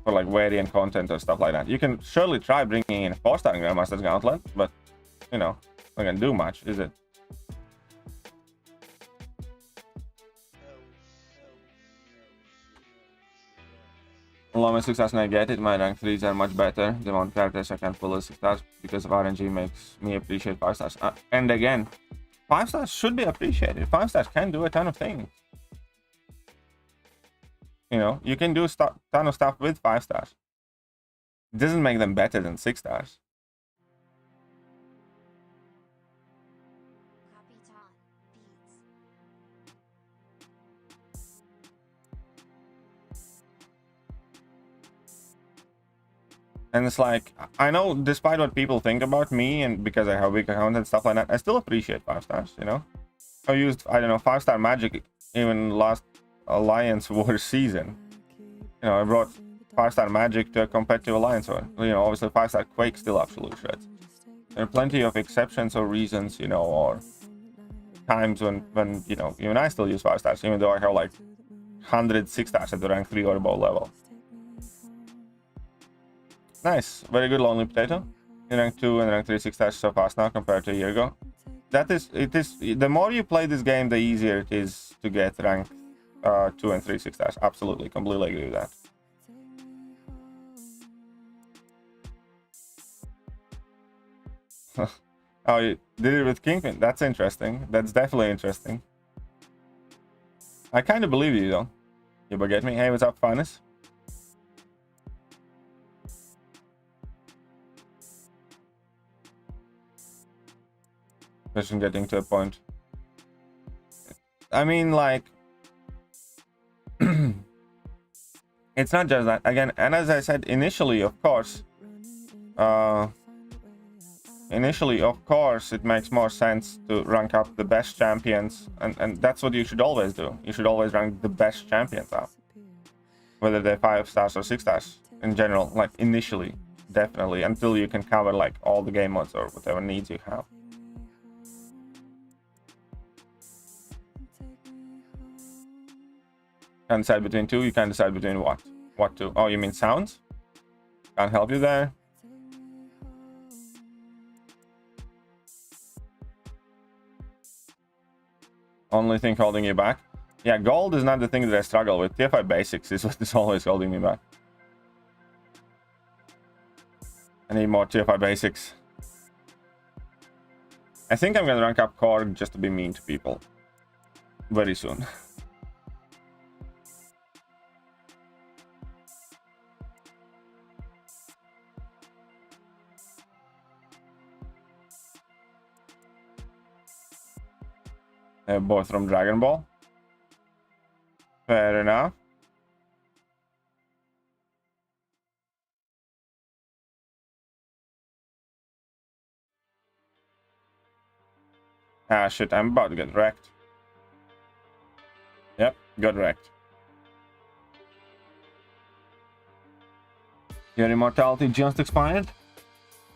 For like variant content or stuff like that. You can surely try bringing in a 4 star in Grandmaster's Gauntlet, but not gonna do much, is it? Along with 6 stars, and I get it. My rank 3s are much better. The amount of characters I can pull is 6 stars because of RNG makes me appreciate 5 stars. And again, 5 stars should be appreciated. 5 stars can do a ton of things. You can do a ton of stuff with 5 stars. It doesn't make them better than 6 stars. And it's like, I know, despite what people think about me, and because I have a big account and stuff like that, I still appreciate 5 stars, I used, 5-star magic even last Alliance War season. I brought 5-star magic to a competitive Alliance War. Obviously 5-star Quake still absolute shreds. There are plenty of exceptions or reasons, or times when even I still use 5 stars, even though I have like 106 stars at the rank 3 or above level. Nice, very good Lonely Potato. In rank 2 and rank 3 6 stars so fast now compared to a year ago. The more you play this game, the easier it is to get rank 2 and 3 6 stars. Absolutely, completely agree with that. Oh, you did it with Kingpin. That's interesting. That's definitely interesting. I kind of believe you, though. You forget me. Hey, what's up, Finest? Question getting to a point. I mean, like, it's not just that. Again, and as I said initially, of course, initially, of course, it makes more sense to rank up the best champions, and that's what you should always do. You should always rank the best champions up, whether they're 5 stars or 6 stars in general, like initially, definitely, until you can cover like all the game modes or whatever needs you have. Can't decide between two. You can't decide between what? What two? Oh, you mean sounds? Can't help you there. Only thing holding you back. Yeah, gold is not the thing that I struggle with. TFI basics is what is always holding me back. I need more TFI basics. I think I'm gonna rank up Korg just to be mean to people. Very soon. Both from Dragon Ball. Fair enough. Ah, shit, I'm about to get wrecked. Yep, got wrecked. Your immortality just expired?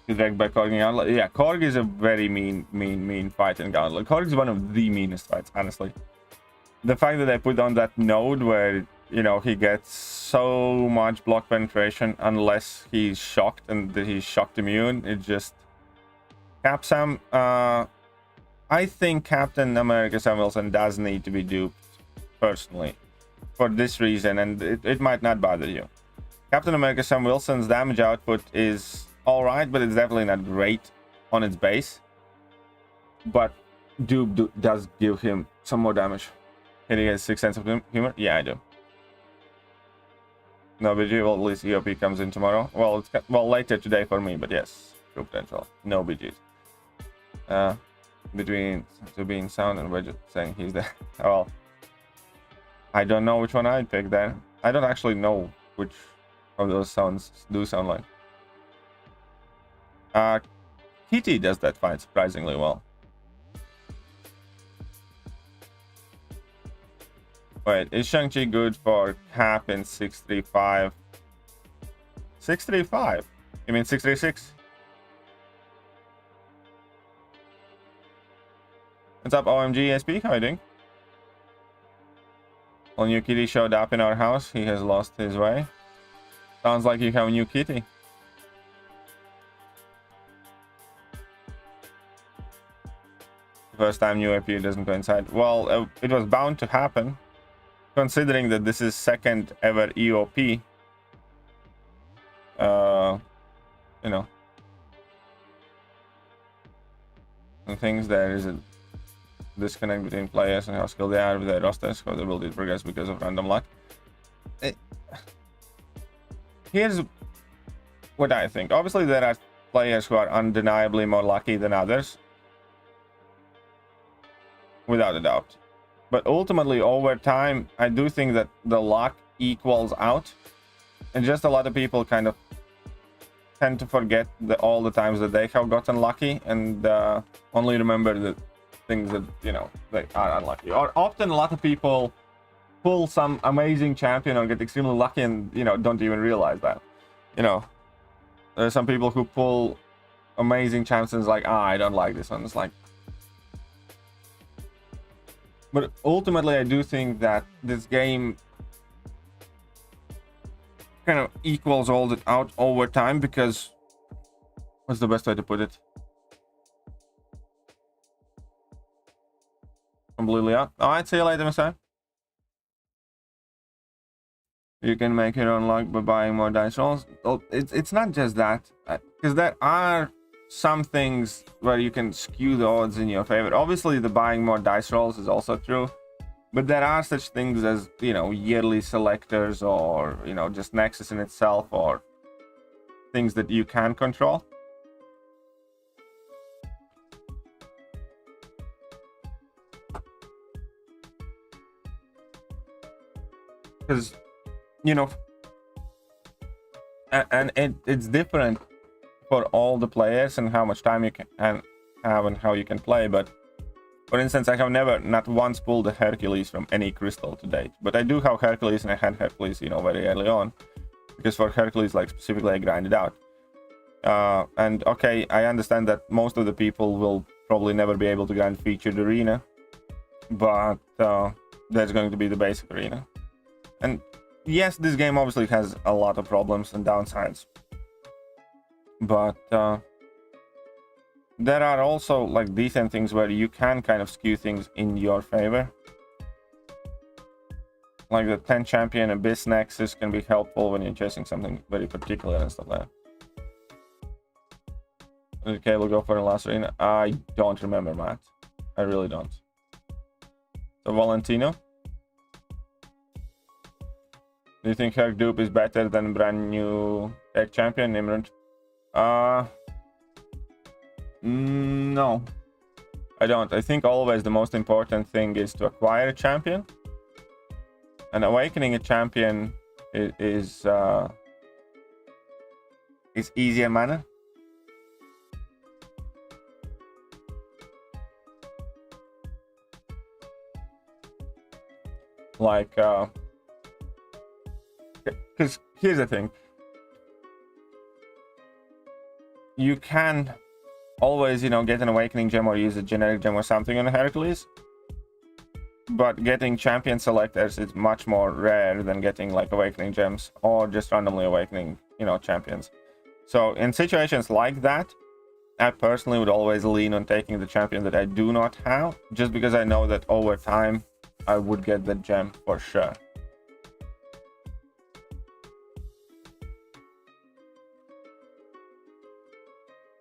You wrecked by Korg and Gauntlet. Yeah, Korg is a very mean fight in Gauntlet. Korg is one of the meanest fights, honestly. The fact that they put on that node where, you know, he gets so much block penetration unless he's shocked and that he's shocked immune, it just... Capsam, I think Captain America Sam Wilson does need to be duped, personally, for this reason, and it might not bother you. Captain America Sam Wilson's damage output is alright, but it's definitely not great on its base. But dupe does give him some more damage. Hitting has 6 sense of humor? Yeah, I do. No BG, well, at least EOP comes in tomorrow. Well, it's later today for me, but yes, true potential. No BGs. Between being sound and Widget saying he's there. Well, I don't know which one I'd pick there. I don't actually know which of those sounds do sound like. Kitty does that fight surprisingly well. Wait, is Shang-Chi good for Cap in 635? 635? You mean 636? What's up, OMG SP? How are you doing? Well, new kitty showed up in our house. He has lost his way. Sounds like you have a new kitty. First time new AP doesn't coincide. Well, it was bound to happen, considering that this is second ever EOP. You know, and things there is a disconnect between players and how skilled they are with their rosters, how their ability to progress because of random luck. Here's what I think. Obviously, there are players who are undeniably more lucky than others, without a doubt. But ultimately, over time, I do think that the luck equals out, and just a lot of people kind of tend to forget all the times that they have gotten lucky, and only remember the things that, you know, they are unlucky. Or often a lot of people pull some amazing champion or get extremely lucky and, you know, don't even realize that. You know, there are some people who pull amazing champions like, I don't like this one. It's like, but ultimately I do think that this game kind of equals all that out over time, because what's the best way to put it? Completely out. All right, see you later, Messiah. You can make your own luck by buying more dice rolls. Oh, it's not just that, because there are some things where you can skew the odds in your favor. Obviously, the buying more dice rolls is also true, but there are such things as, you know, yearly selectors, or, you know, just Nexus in itself, or things that you can control. Because, you know, and it's different for all the players and how much time you can have and how you can play. But for instance, I have never, not once, pulled a Hercules from any crystal to date. But I do have Hercules, and I had Hercules, you know, very early on, because for Hercules, like specifically, I grinded out. And okay, I understand that most of the people will probably never be able to grind featured arena, but there's going to be the basic arena. And yes, this game obviously has a lot of problems and downsides, but there are also like decent things where you can kind of skew things in your favor. Like the 10 champion Abyss Nexus can be helpful when you're chasing something very particular and stuff like that. Okay, we'll go for the last arena. I don't remember, Matt. I really don't. So Valentino, do you think Herc Dupe is better than brand new Tech champion Nimrod? No, I don't. I think always the most important thing is to acquire a champion, and awakening a champion is easier manner. Like, because here's the thing. You can always, you know, get an awakening gem or use a generic gem or something on a Hercules. But getting champion selectors is much more rare than getting like awakening gems or just randomly awakening, you know, champions. So in situations like that, I personally would always lean on taking the champion that I do not have, just because I know that over time I would get the gem for sure.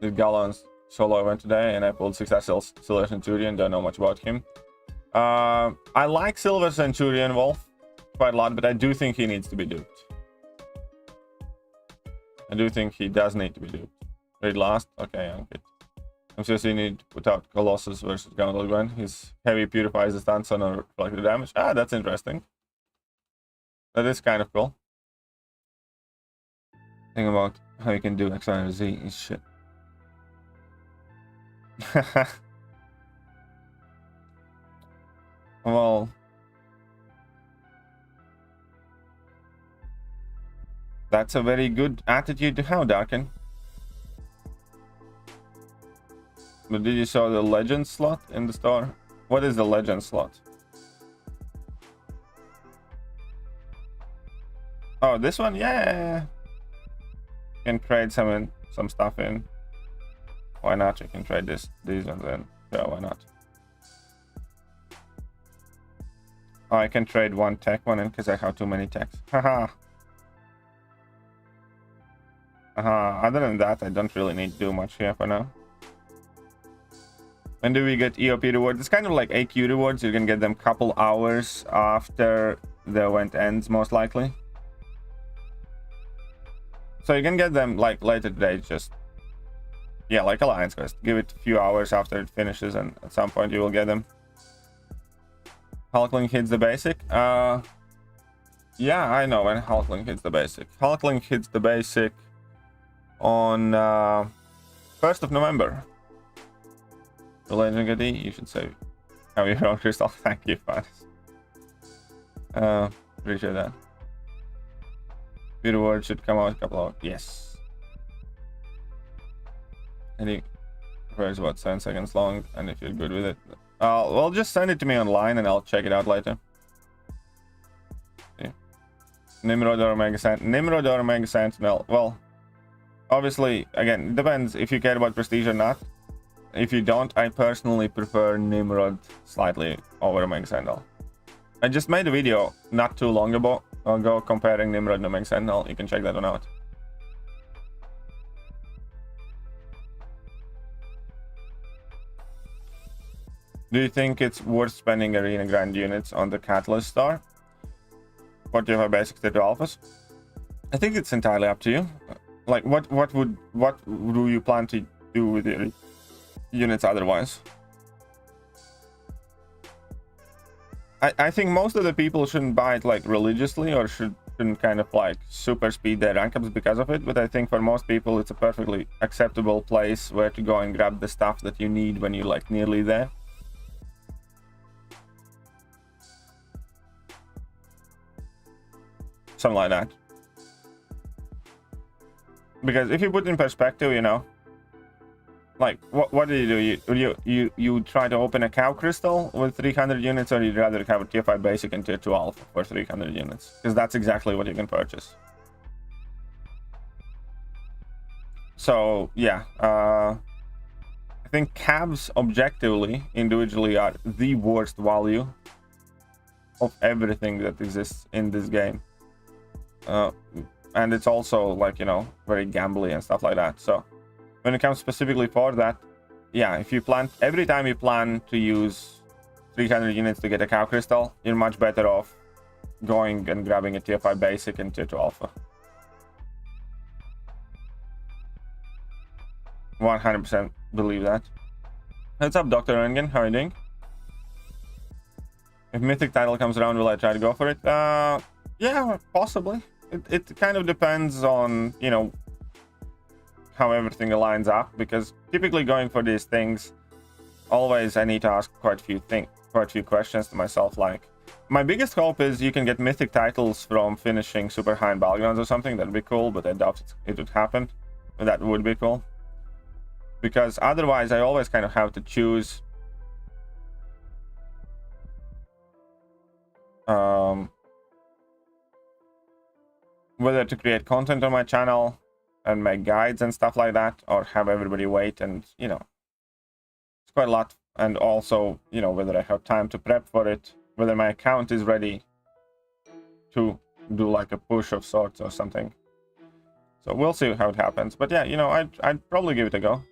Did Gallon's solo event today, and I pulled Success Silver Centurion. Don't know much about him. I like Silver Centurion Wolf quite a lot, but I do think he needs to be duped. I do think he does need to be duped. Read last? Okay, I'm good. MCOC need to put out Colossus versus Battlegrounds. His heavy purifies the stance on a reflected damage. Ah, that's interesting. That is kind of cool. Think about how you can do X, Y, and Z is shit. Well, that's a very good attitude to have, Darken. But did you saw the legend slot in the store? What is the legend slot? Oh, this one? Yeah. You can trade some stuff in. Why not? You can trade these ones in. Yeah, why not? Oh, I can trade one tech one in because I have too many techs. Haha. Other than that, I don't really need to do much here for now. When do we get EOP rewards? It's kind of like AQ rewards. You can get them couple hours after the event ends, most likely. So you can get them like later today, just yeah, like Alliance Quest. Give it a few hours after it finishes, and at some point you will get them. Hulkling hits the basic. Yeah, I know when Hulkling hits the basic. Hulkling hits the basic on 1st of November. The Legend Gadi, you should say have your own crystal. Thank you, Faris. Appreciate that. Beauty word should come out a couple of hours. Yes. And he prefers about 7 seconds long, and if you're good with it, well, just send it to me online and I'll check it out later. Yeah. Nimrod or Omega Sentinel. Well, obviously, again, it depends if you care about prestige or not. If you don't, I personally prefer Nimrod slightly over Omega Sentinel. I just made a video not too long ago comparing Nimrod and Omega Sentinel. You can check that one out. Do you think it's worth spending arena grind units on the Catalyst Star? 45 basics to alphas? I think it's entirely up to you. Like, what do you plan to do with your units otherwise? I think most of the people shouldn't buy it like religiously, or should shouldn't kind of like super speed their rank ups because of it, but I think for most people it's a perfectly acceptable place where to go and grab the stuff that you need when you're like nearly there. Something like that. Because if you put in perspective, you know, like what do? You try to open a cow crystal with 300 units, or you'd rather have a tier 5 basic and tier 2 alpha for 300 units? Because that's exactly what you can purchase. So yeah, I think calves objectively, individually, are the worst value of everything that exists in this game. And it's also like, you know, very gambly and stuff like that. So when it comes specifically for that, yeah, if you plan, every time you plan to use 300 units to get a cow crystal, you're much better off going and grabbing a tier 5 basic and tier 2 alpha. 100% believe that. What's up, Dr. Rengen? How are you doing? If mythic title comes around, will I try to go for it? Yeah, possibly. It kind of depends on, you know, how everything aligns up, because typically going for these things, always I need to ask quite a few questions to myself. Like, my biggest hope is you can get mythic titles from finishing super high in Battlegrounds or something. That'd be cool, but I doubt it would happen. But that would be cool, because otherwise I always kind of have to choose whether to create content on my channel and make guides and stuff like that, or have everybody wait. And, you know, it's quite a lot. And also, you know, whether I have time to prep for it, whether my account is ready to do like a push of sorts or something. So we'll see how it happens. But yeah, you know, I'd probably give it a go.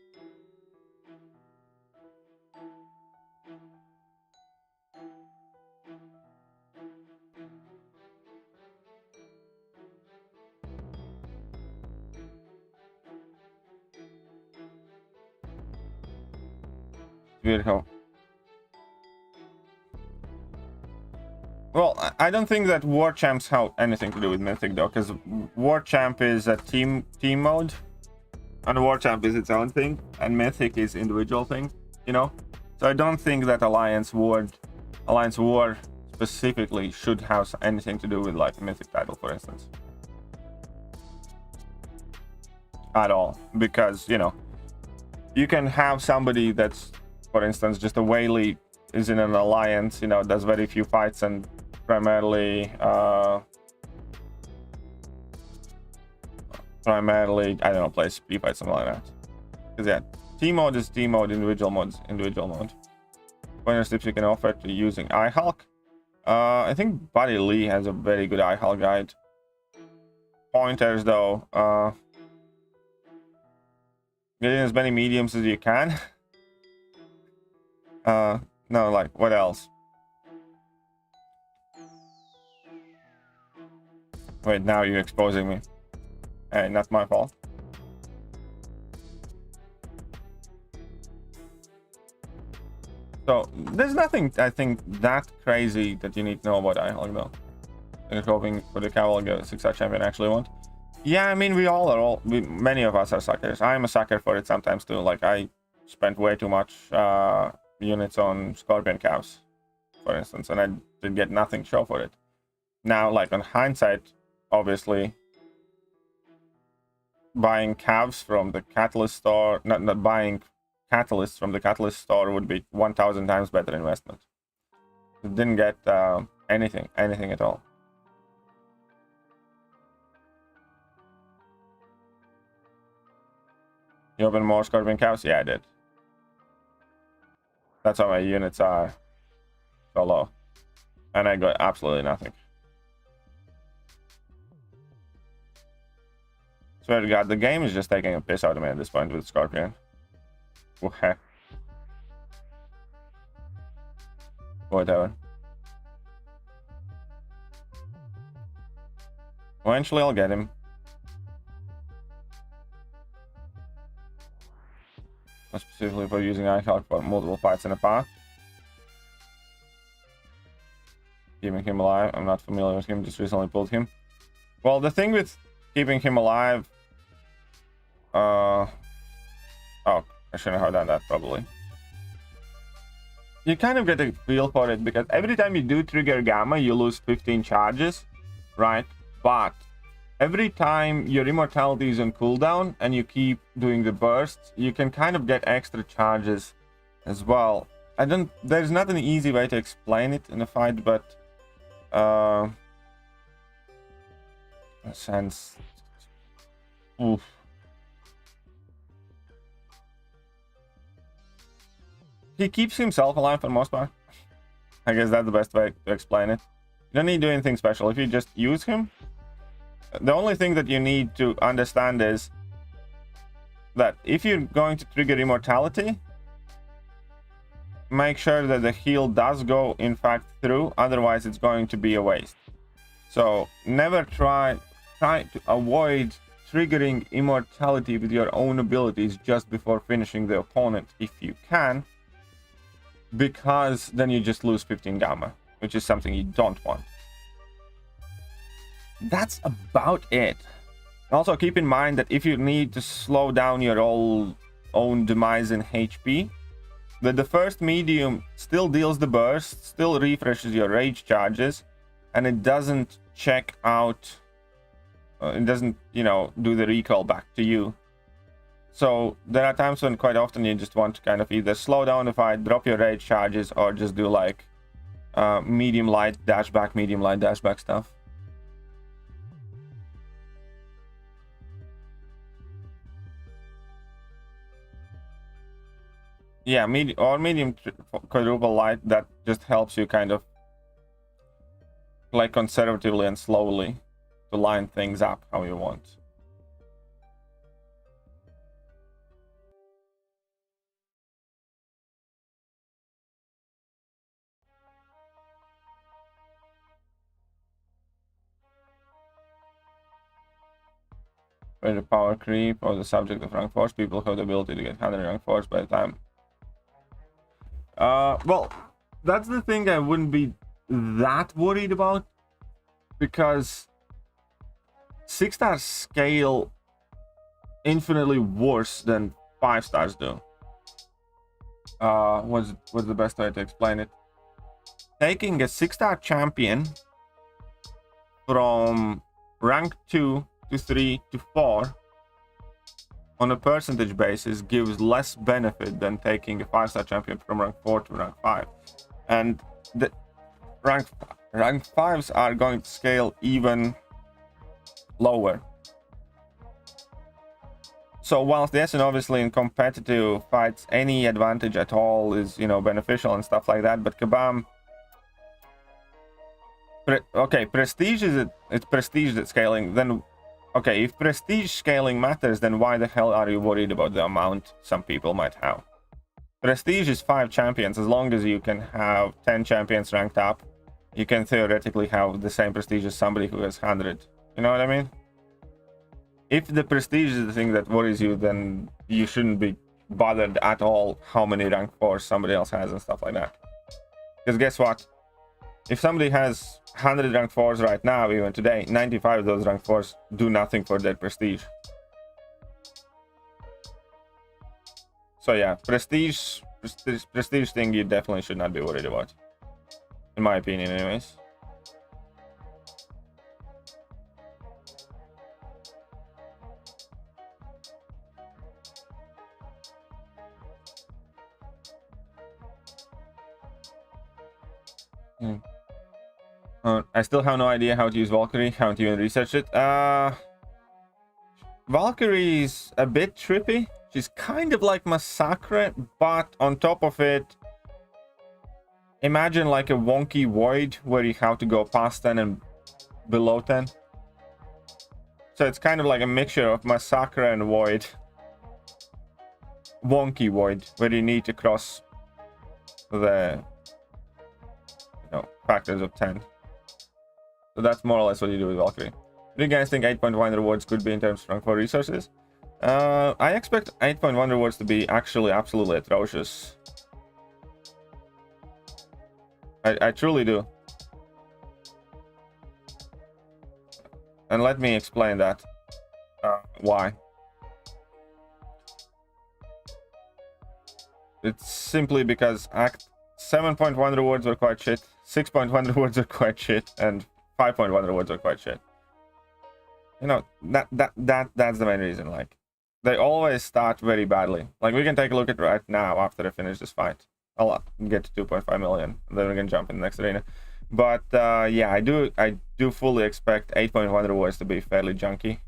Beautiful. Well, I don't think that War Champs have anything to do with Mythic though, because War Champ is a team mode, and War Champ is its own thing, and Mythic is individual thing, you know. So I don't think that Alliance War specifically should have anything to do with like a Mythic title, for instance, at all. Because, you know, you can have somebody that's, for instance, just a whaley is in an alliance, you know, does very few fights and primarily I don't know, plays speed fights, something like that. Because yeah, team mode is team mode, individual mode is individual mode. Pointer tips you can offer to using iHulk. I think Buddy Lee has a very good iHulk guide. Pointers though, get in as many mediums as you can. No, like, what else? Wait, now you're exposing me. Hey, not my fault. So, there's nothing, I think, that crazy that you need to know about iHulk, though. You're hoping for the Cavalry 6-star champion actually want. Yeah, I mean, many of us are suckers. I'm a sucker for it sometimes, too. Like, I spent way too much, units on Scorpion calves, for instance, and I did get nothing show for it. Now, like, on hindsight, obviously, buying calves from the Catalyst store, not buying catalysts from the Catalyst store would be 1,000 times better investment. It didn't get anything at all. You open more Scorpion calves? Yeah, I did. That's why my units are so low. And I got absolutely nothing. Swear to God, the game is just taking a piss out of me at this point with Scorpion. Whatever. Eventually I'll get him. Specifically for using iHulk for multiple fights in a path. Keeping him alive. I'm not familiar with him, just recently pulled him. Well, the thing with keeping him alive... Oh, I shouldn't have done that, probably. You kind of get a feel for it, because every time you do trigger Gamma, you lose 15 charges, right? But every time your immortality is on cooldown and you keep doing the bursts, you can kind of get extra charges as well. There's not an easy way to explain it in a fight, but in a sense, oof. He keeps himself alive for the most part. I guess that's the best way to explain it. You don't need to do anything special. If you just use him, the only thing that you need to understand is that if you're going to trigger immortality, make sure that the heal does go in fact through, otherwise it's going to be a waste. So never try to avoid triggering immortality with your own abilities just before finishing the opponent if you can, because then you just lose 15 Gamma, which is something you don't want. That's about it. Also keep in mind that if you need to slow down your own demise in HP, that the first medium still deals the burst, still refreshes your rage charges, and it doesn't check out, it doesn't, you know, do the recall back to you. So there are times when quite often you just want to kind of either slow down the fight, drop your rage charges, or just do like medium light dash back, medium light dash back stuff. Yeah, medium quadruple light, that just helps you kind of play conservatively and slowly to line things up how you want. Whether power creep or the subject of rank force, people have the ability to get 100 rank force by the time. Well, that's the thing I wouldn't be that worried about, because 6-stars scale infinitely worse than 5-stars do. What's the best way to explain it? Taking a 6-star champion from rank 2 to 3 to 4 on a percentage basis gives less benefit than taking a 5-star champion from rank 4 to rank 5. And the rank 5s are going to scale even lower. So whilst yes, and obviously in competitive fights any advantage at all is, you know, beneficial and stuff like that, but Kabam, okay, prestige is it's prestige that's scaling, then okay, if prestige scaling matters, then why the hell are you worried about the amount some people might have? Prestige is 5 champions. As long as you can have 10 champions ranked up, you can theoretically have the same prestige as somebody who has 100. You know what I mean? If the prestige is the thing that worries you, then you shouldn't be bothered at all how many rank 4s somebody else has and stuff like that. Because guess what? If somebody has 100 rank 4s right now, even today, 95 of those rank 4s do nothing for their prestige. So yeah, prestige thing you definitely should not be worried about. In my opinion, anyways. I still have no idea how to use Valkyrie. Haven't even researched it. Valkyrie is a bit trippy. She's kind of like Massacre, but on top of it, imagine like a wonky void where you have to go past 10 and below 10. So it's kind of like a mixture of Massacre and void. Wonky void, where you need to cross the, you know, factors of 10. So that's more or less what you do with Valkyrie. Do you guys think 8.1 rewards could be in terms of rank 4 resources? I expect 8.1 rewards to be actually absolutely atrocious. I truly do. And let me explain that. Why. It's simply because Act 7.1 rewards were quite shit, 6.1 rewards are quite shit, and 5.1 rewards are quite shit. You know, that's the main reason. Like, they always start very badly. Like, we can take a look at right now after I finish this fight. I'll get to 2.5 million, and then we can jump in the next arena. But yeah, I do fully expect 8.1 rewards to be fairly junky.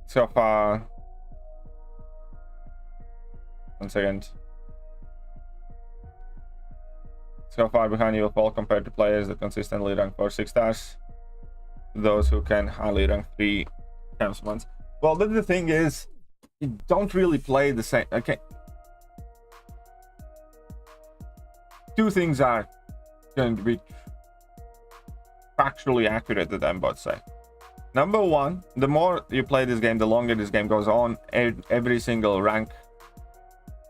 So far, 1 second. So far behind you will fall compared to players that consistently rank 4 6 stars. Those who can highly rank 3 times once. Well, the thing is, you don't really play the same. Okay, two things are going to be factually accurate that I'm about to say. Number one, the more you play this game, the longer this game goes on, every single rank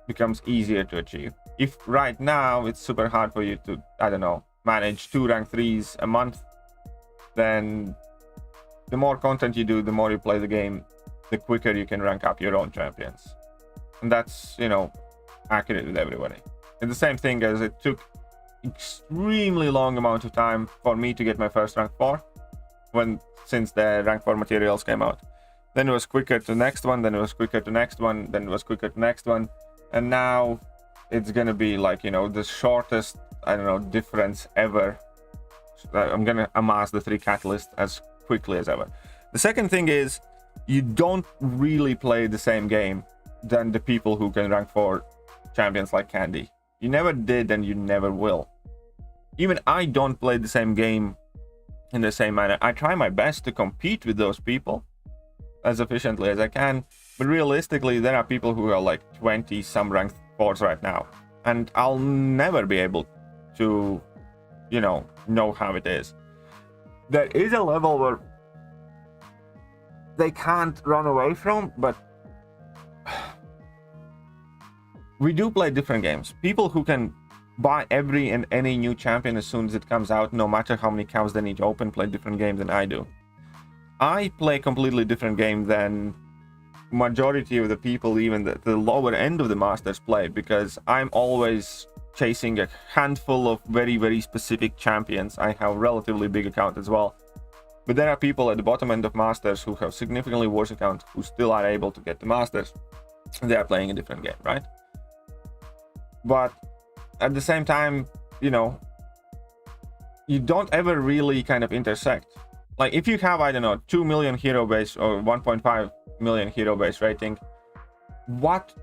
becomes easier to achieve. If right now it's super hard for you to, I don't know, manage 2 rank 3s a month, then the more content you do, the more you play the game, the quicker you can rank up your own champions. And that's, you know, accurate with everybody. And the same thing as it took extremely long amount of time for me to get my first rank 4 since the rank 4 materials came out. Then it was quicker to next one, then it was quicker to next one, then it was quicker to next one, and now it's gonna be like, you know, the shortest, I don't know, difference ever. I'm gonna amass the 3 catalysts as quickly as ever. The second thing is, you don't really play the same game than the people who can rank 4 champions like Candy. You never did, and you never will. Even I don't play the same game in the same manner. I try my best to compete with those people as efficiently as I can, but realistically there are people who are like 20 some rank 4s right now, and I'll never be able to, you know how it is. There is a level where they can't run away from, but we do play different games. People who can buy every and any new champion as soon as it comes out, no matter how many counts they need to open, play different games than I do. I play a completely different game than majority of the people, even the lower end of the masters, play, because I'm always chasing a handful of very, very specific champions. I have a relatively big account as well. But there are people at the bottom end of masters who have significantly worse accounts who still are able to get the masters. They are playing a different game, right? But at the same time, you know, you don't ever really kind of intersect. Like, if you have, I don't know, 2 million hero base or 1.5 million hero base rating, what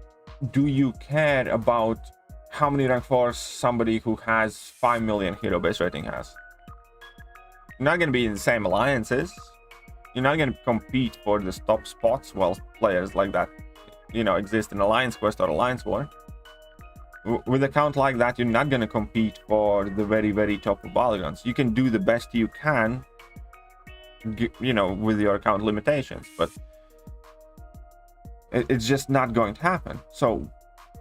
do you care about how many rank 4s somebody who has 5 million hero base rating has? You're not going to be in the same alliances. You're not going to compete for the top spots while players like that, you know, exist in Alliance Quest or Alliance War. With a count like that, you're not going to compete for the very, very top of Battlegrounds. You can do the best you can, you know, with your account limitations, but it's just not going to happen. So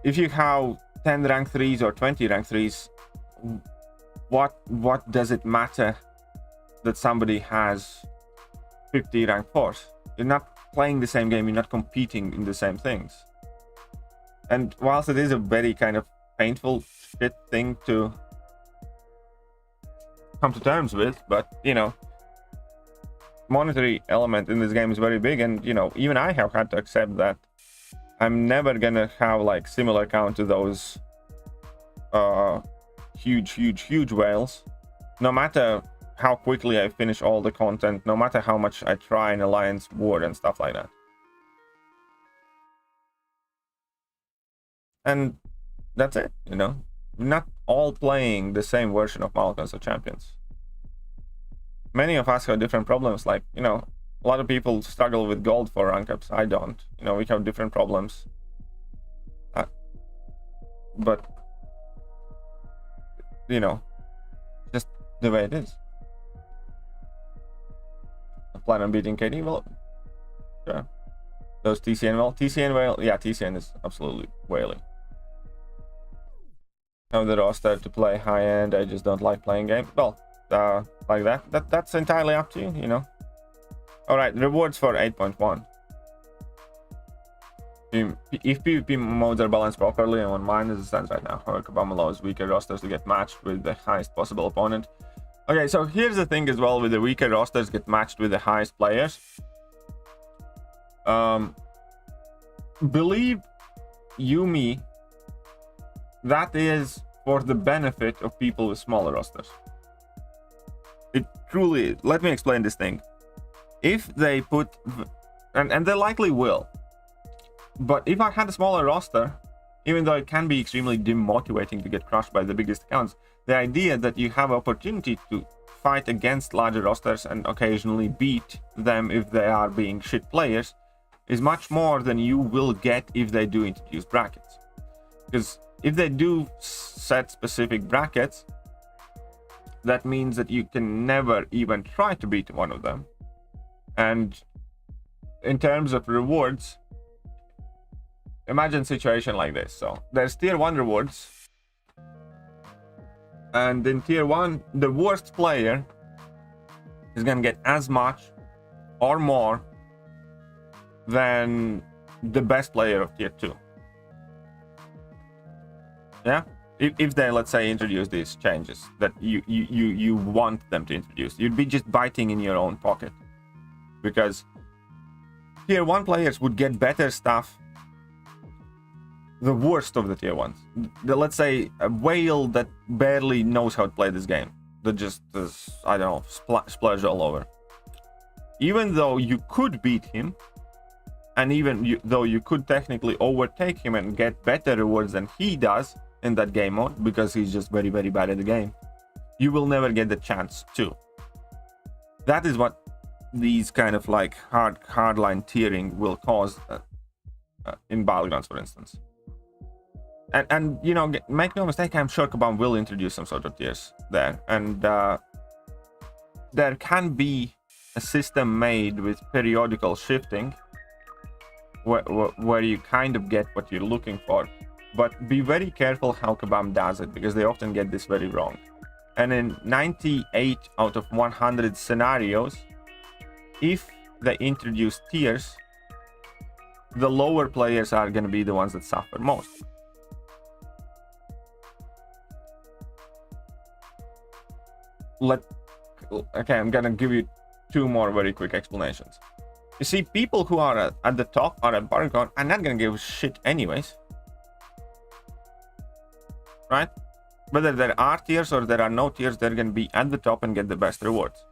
if you have 10 rank 3s or 20 rank 3s, what does it matter that somebody has 50 rank 4s? You're not playing the same game, you're not competing in the same things. And whilst it is a very kind of painful shit thing to come to terms with, but, you know, monetary element in this game is very big, and, you know, even I have had to accept that I'm never gonna have like similar count to those huge whales, no matter how quickly I finish all the content, no matter how much I try in Alliance War and stuff like that. And that's it, you know. We're not all playing the same version of Battlegrounds of Champions. Many of us have different problems, like, you know, a lot of people struggle with gold for rank ups. I don't. You know, we have different problems. But, you know, just the way it is. I plan on beating KD? Well, sure. Those TCN, well, TCN, well, yeah, TCN is absolutely whaling. have the roster to play high end. I just don't like playing game. Well, like that. That's entirely up to you, you know. All right, rewards for 8.1. If PvP modes are balanced properly, and on mine as it stands right now, Kabam allows weaker rosters to get matched with the highest possible opponent. Okay, so here's the thing as well, with the weaker rosters get matched with the highest players. Believe you me, that is for the benefit of people with smaller rosters. It truly, let me explain this thing. If they put, and they likely will, but if I had a smaller roster, even though it can be extremely demotivating to get crushed by the biggest accounts, the idea that you have opportunity to fight against larger rosters and occasionally beat them if they are being shit players is much more than you will get if they do introduce brackets. Because if they do set specific brackets, that means that you can never even try to beat one of them. And in terms of rewards, imagine a situation like this. So there's tier 1 rewards, and in tier 1 the worst player is gonna get as much or more than the best player of tier 2. Yeah, if they, let's say, introduce these changes that you want them to introduce, you'd be just biting in your own pocket, because tier 1 players would get better stuff. The worst of the tier 1s, let's say a whale that barely knows how to play this game, that just is, I don't know, splurge all over. Even though you could beat him, and even though you could technically overtake him and get better rewards than he does in that game mode, because he's just very, very bad at the game, you will never get the chance to. That is what these kind of like hardline tiering will cause in Battlegrounds, for instance. And you know, make no mistake, I'm sure Kabam will introduce some sort of tiers there, and there can be a system made with periodical shifting where you kind of get what you're looking for, but be very careful how Kabam does it, because they often get this very wrong. And in 98 out of 100 scenarios, if they introduce tiers, the lower players are going to be the ones that suffer most. Okay, I'm gonna give you 2 more very quick explanations. You see, people who are at the top or at Battlegrounds are not gonna give a shit anyways, right? Whether there are tiers or there are no tiers, they're gonna be at the top and get the best rewards.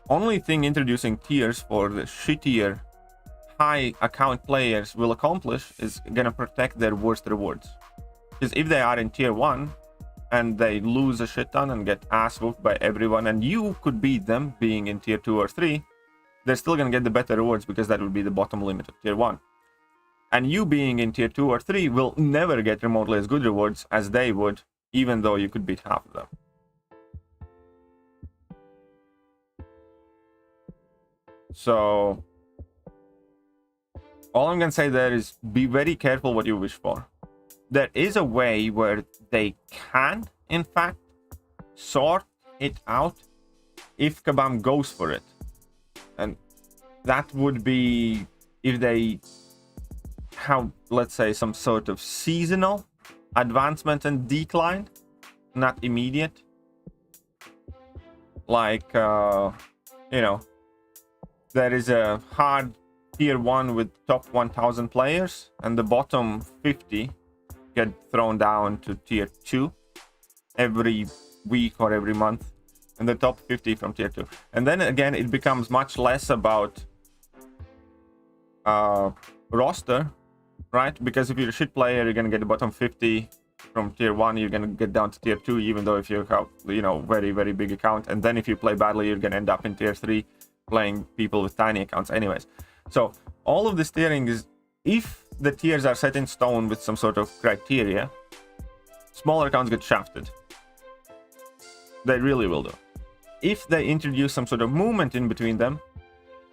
Only thing introducing tiers for the shittier high account players will accomplish is gonna protect their worst rewards. Because if they are in tier 1 and they lose a shit ton and get ass whooped by everyone, and you could beat them being in tier 2 or 3, they're still gonna get the better rewards, because that would be the bottom limit of tier 1. And you being in tier 2 or 3 will never get remotely as good rewards as they would, even though you could beat half of them. So all I'm gonna say there is be very careful what you wish for. There is a way where they can, in fact, sort it out if Kabam goes for it. And that would be if they have, let's say, some sort of seasonal advancement and decline, not immediate. Like, you know, there is a hard tier 1 with top 1000 players, and the bottom 50 get thrown down to tier 2 every week or every month, and the top 50 from tier 2. And then again, it becomes much less about roster, right? Because if you're a shit player, you're gonna get the bottom 50 from tier 1, you're gonna get down to tier 2, even though if you have, you know, very, very big account. And then if you play badly, you're gonna end up in tier 3 playing people with tiny accounts anyways. So all of this tiering is, if the tiers are set in stone with some sort of criteria, smaller accounts get shafted. They really will do. If they introduce some sort of movement in between them,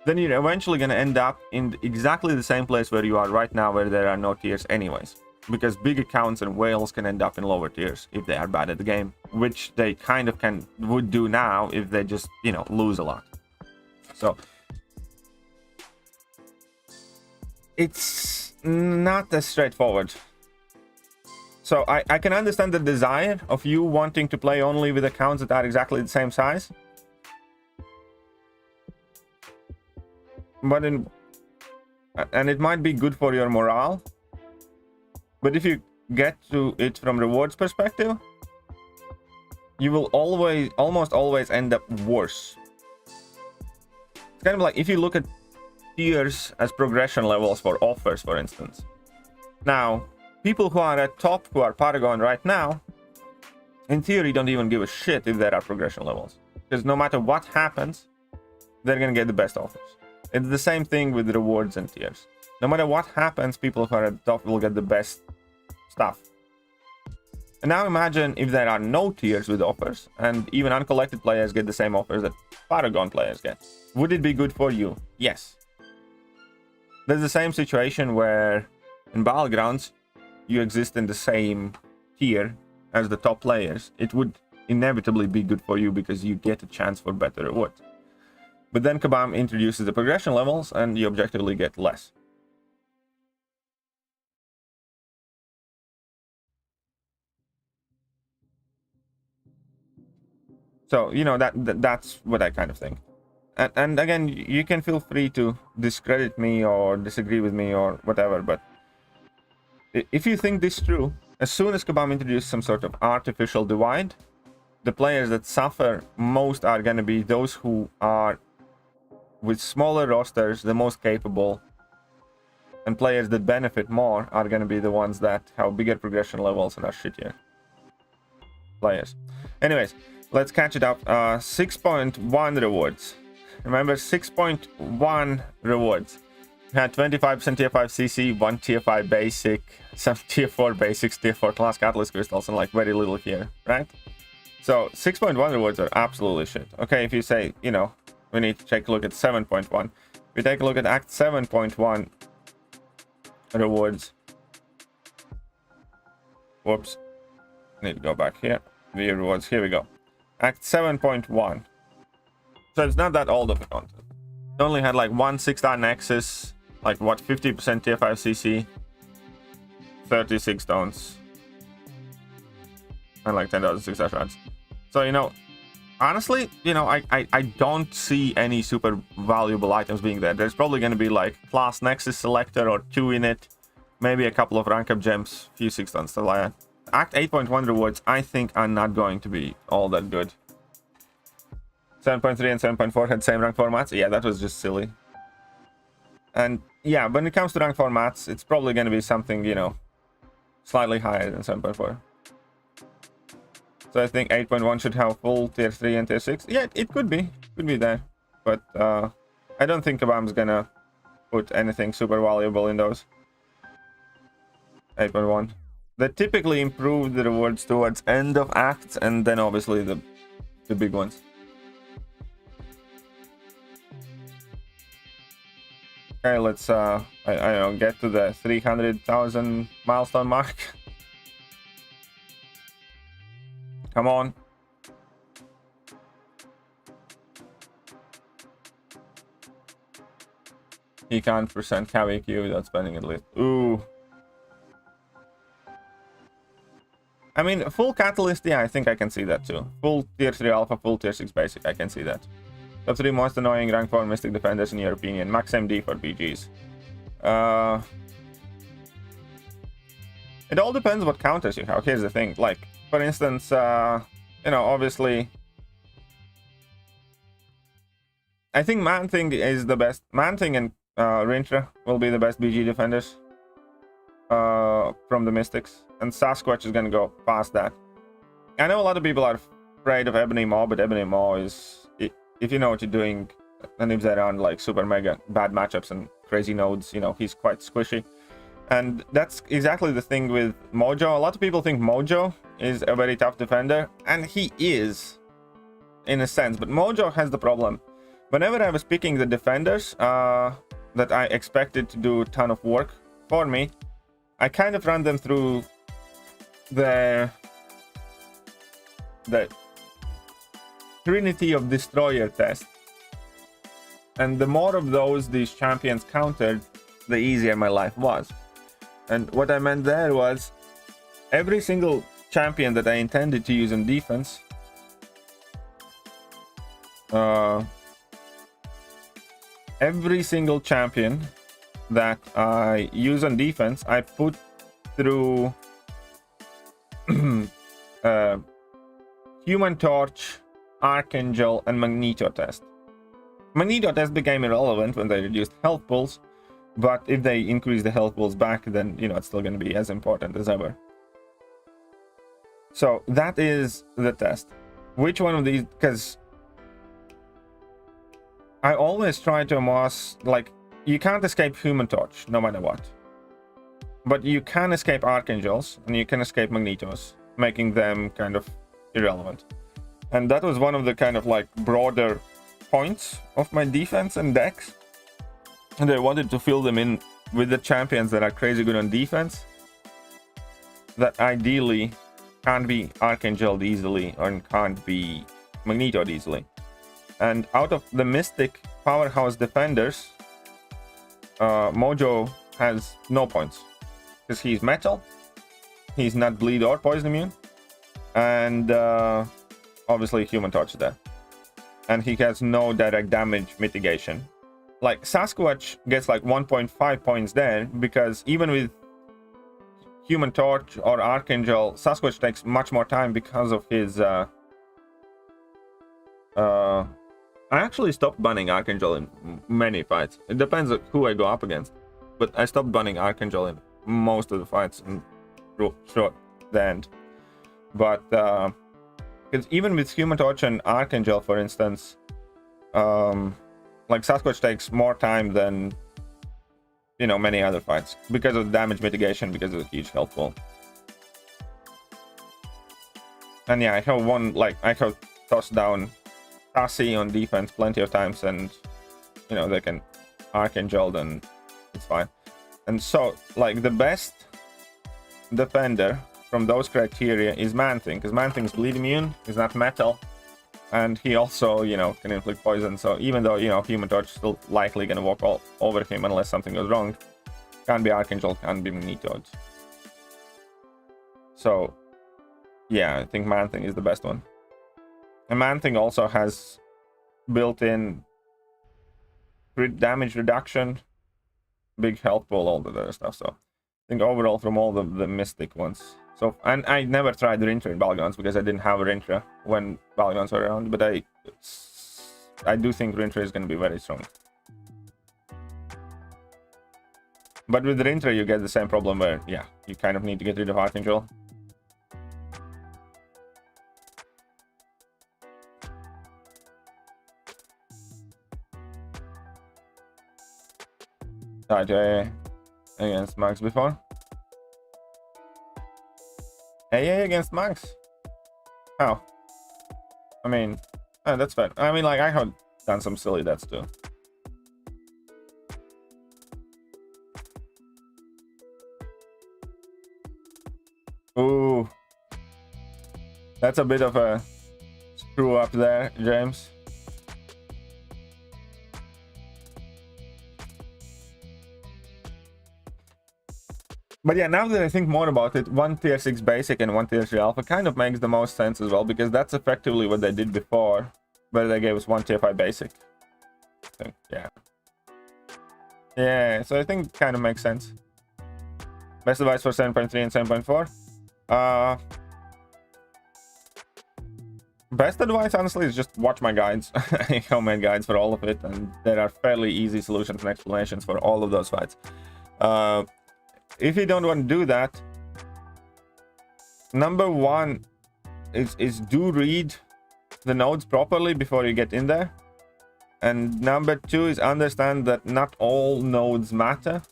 then you're eventually going to end up in exactly the same place where you are right now, where there are no tiers anyways. Because big accounts and whales can end up in lower tiers if they are bad at the game, which they kind of would do now if they just, you know, lose a lot. So it's not as straightforward. So I can understand the desire of you wanting to play only with accounts that are exactly the same size. But and it might be good for your morale. But if you get to it from rewards perspective, you will almost always end up worse. It's kind of like if you look at tiers as progression levels for offers, for instance. Now, people who are at top, who are Paragon right now, in theory don't even give a shit if there are progression levels. Because no matter what happens, they're going to get the best offers. It's the same thing with rewards and tiers. No matter what happens, people who are at top will get the best stuff. And now imagine if there are no tiers with offers, and even uncollected players get the same offers that Paragon players get. Would it be good for you? Yes. There's the same situation where in Battlegrounds, you exist in the same tier as the top players. It would inevitably be good for you because you get a chance for better rewards. But then Kabam introduces the progression levels and you objectively get less. So, you know, that's what I kind of think. And again, you can feel free to discredit me or disagree with me or whatever, but if you think this true, as soon as Kabam introduces some sort of artificial divide, the players that suffer most are going to be those who are with smaller rosters, the most capable, and players that benefit more are going to be the ones that have bigger progression levels and are shittier players. Anyways, let's catch it up. 6.1 rewards. Remember, 6.1 rewards. We had 25% tier 5 CC, 1 tier 5 basic, some tier 4 basics, tier 4 class catalyst crystals, and like very little here, right? So 6.1 rewards are absolutely shit. Okay, if you say, you know, we need to take a look at 7.1. We take a look at Act 7.1 rewards. Whoops. Need to go back here. The rewards. Here we go. Act 7.1. So it's not that old of a content. It only had like 1 6-star Nexus, like what, 50% tier 5 CC, 36 stones, and like 10,000 6-star shards. So, you know, honestly, you know, I don't see any super valuable items being there. There's probably going to be like class Nexus selector or 2 in it, maybe a couple of rank up gems, few 6-star stuff like that. Act 8.1 rewards, I think, are not going to be all that good. 7.3 and 7.4 had same rank formats. Yeah, that was just silly. And yeah, when it comes to rank formats, it's probably going to be something, you know, slightly higher than 7.4. So I think 8.1 should have full tier 3 and tier 6. Yeah, it could be. Could be there. But I don't think Kabam's going to put anything super valuable in those. 8.1. They typically improve the rewards towards end of acts and then obviously the big ones. Okay, let's I don't know, get to the 300,000 milestone mark. Come on. He can't percent KVQ without spending at least. Ooh. I mean, full catalyst, yeah, I think I can see that too. Full tier 3 alpha, full tier 6 basic, I can see that. Top 3 most annoying rank 4 mystic defenders in your opinion. Max MD for BGs. It all depends what counters you have. Here's the thing. Like, for instance, you know, obviously, I think Man-Thing is the best. Man-Thing and Rintra will be the best BG defenders from the Mystics. And Sasquatch is going to go past that. I know a lot of people are afraid of Ebony Maw, but Ebony Maw is, if you know what you're doing, and if they're on like super mega bad matchups and crazy nodes, you know, he's quite squishy. And that's exactly the thing with Mojo. A lot of people think Mojo is a very tough defender, and he is, in a sense. But Mojo has the problem whenever I was picking the defenders that I expected to do a ton of work for me, I kind of run them through the Trinity of Destroyer test. And the more of those these champions countered, the easier my life was. And what I meant there was every single champion that I intended to use in defense, every single champion that I use on defense, I put through Human Torch, Archangel, and Magneto test. Magneto test became irrelevant when they reduced health pools, but if they increase the health pools back, then it's still going to be as important as ever. So that is the test. Which one of these? Because I always try to amass, like, you can't escape Human Torch no matter what, but you can escape Archangels and you can escape Magnetos, making them kind of irrelevant. And that was one of the kind of like broader points of my defense and decks, and I wanted to fill them in with the champions that are crazy good on defense, that ideally can't be Archangeled easily or can't be Magnetoed easily. And out of the Mystic powerhouse defenders, Mojo has no points because he's metal, he's not bleed or poison immune, and obviously Human Torch there, and he has no direct damage mitigation. Like Sasquatch gets like 1.5 points there because even with Human Torch or Archangel, Sasquatch takes much more time because of his I actually stopped banning Archangel in many fights. It depends on who I go up against, but I stopped banning Archangel in most of the fights and short the end. But because even with Human Torch and Archangel, for instance, like Sasquatch takes more time than many other fights because of damage mitigation, because of the huge health pool. And yeah, I have tossed down Cassie on defense plenty of times, and they can Archangel, and it's fine. And so like the best defender from those criteria is Man-Thing, because Man-Thing's bleed immune, he's not metal, and he also can inflict poison. So even though Human Torch is still likely gonna walk all over him unless something goes wrong, can't be Archangel, can't be Magnetoed. So yeah, I think Man-Thing is the best one. And Man-Thing also has built-in crit damage reduction, big health pool, all the other stuff. So I think overall from all the Mystic ones. So, and I never tried Rintra in Battlegrounds because I didn't have a Rintra when Battlegrounds were around, but I do think Rintra is going to be very strong. But with Rintra you get the same problem where, yeah, you kind of need to get rid of Archangel. Tried against Max before. AA against Max? How? I mean, that's fair. I mean, like, I have done some silly deaths too. Ooh. That's a bit of a screw up there, James. But yeah, now that I think more about it, one tier 6 basic and one tier 3 alpha kind of makes the most sense as well, because that's effectively what they did before, where they gave us one tier 5 basic. I think, yeah. Yeah, so I think it kind of makes sense. Best advice for 7.3 and 7.4. Best advice, honestly, is just watch my guides. I homemade guides for all of it, and there are fairly easy solutions and explanations for all of those fights. If you don't want to do that, number one is do read the nodes properly before you get in there. And number two is understand that not all nodes matter.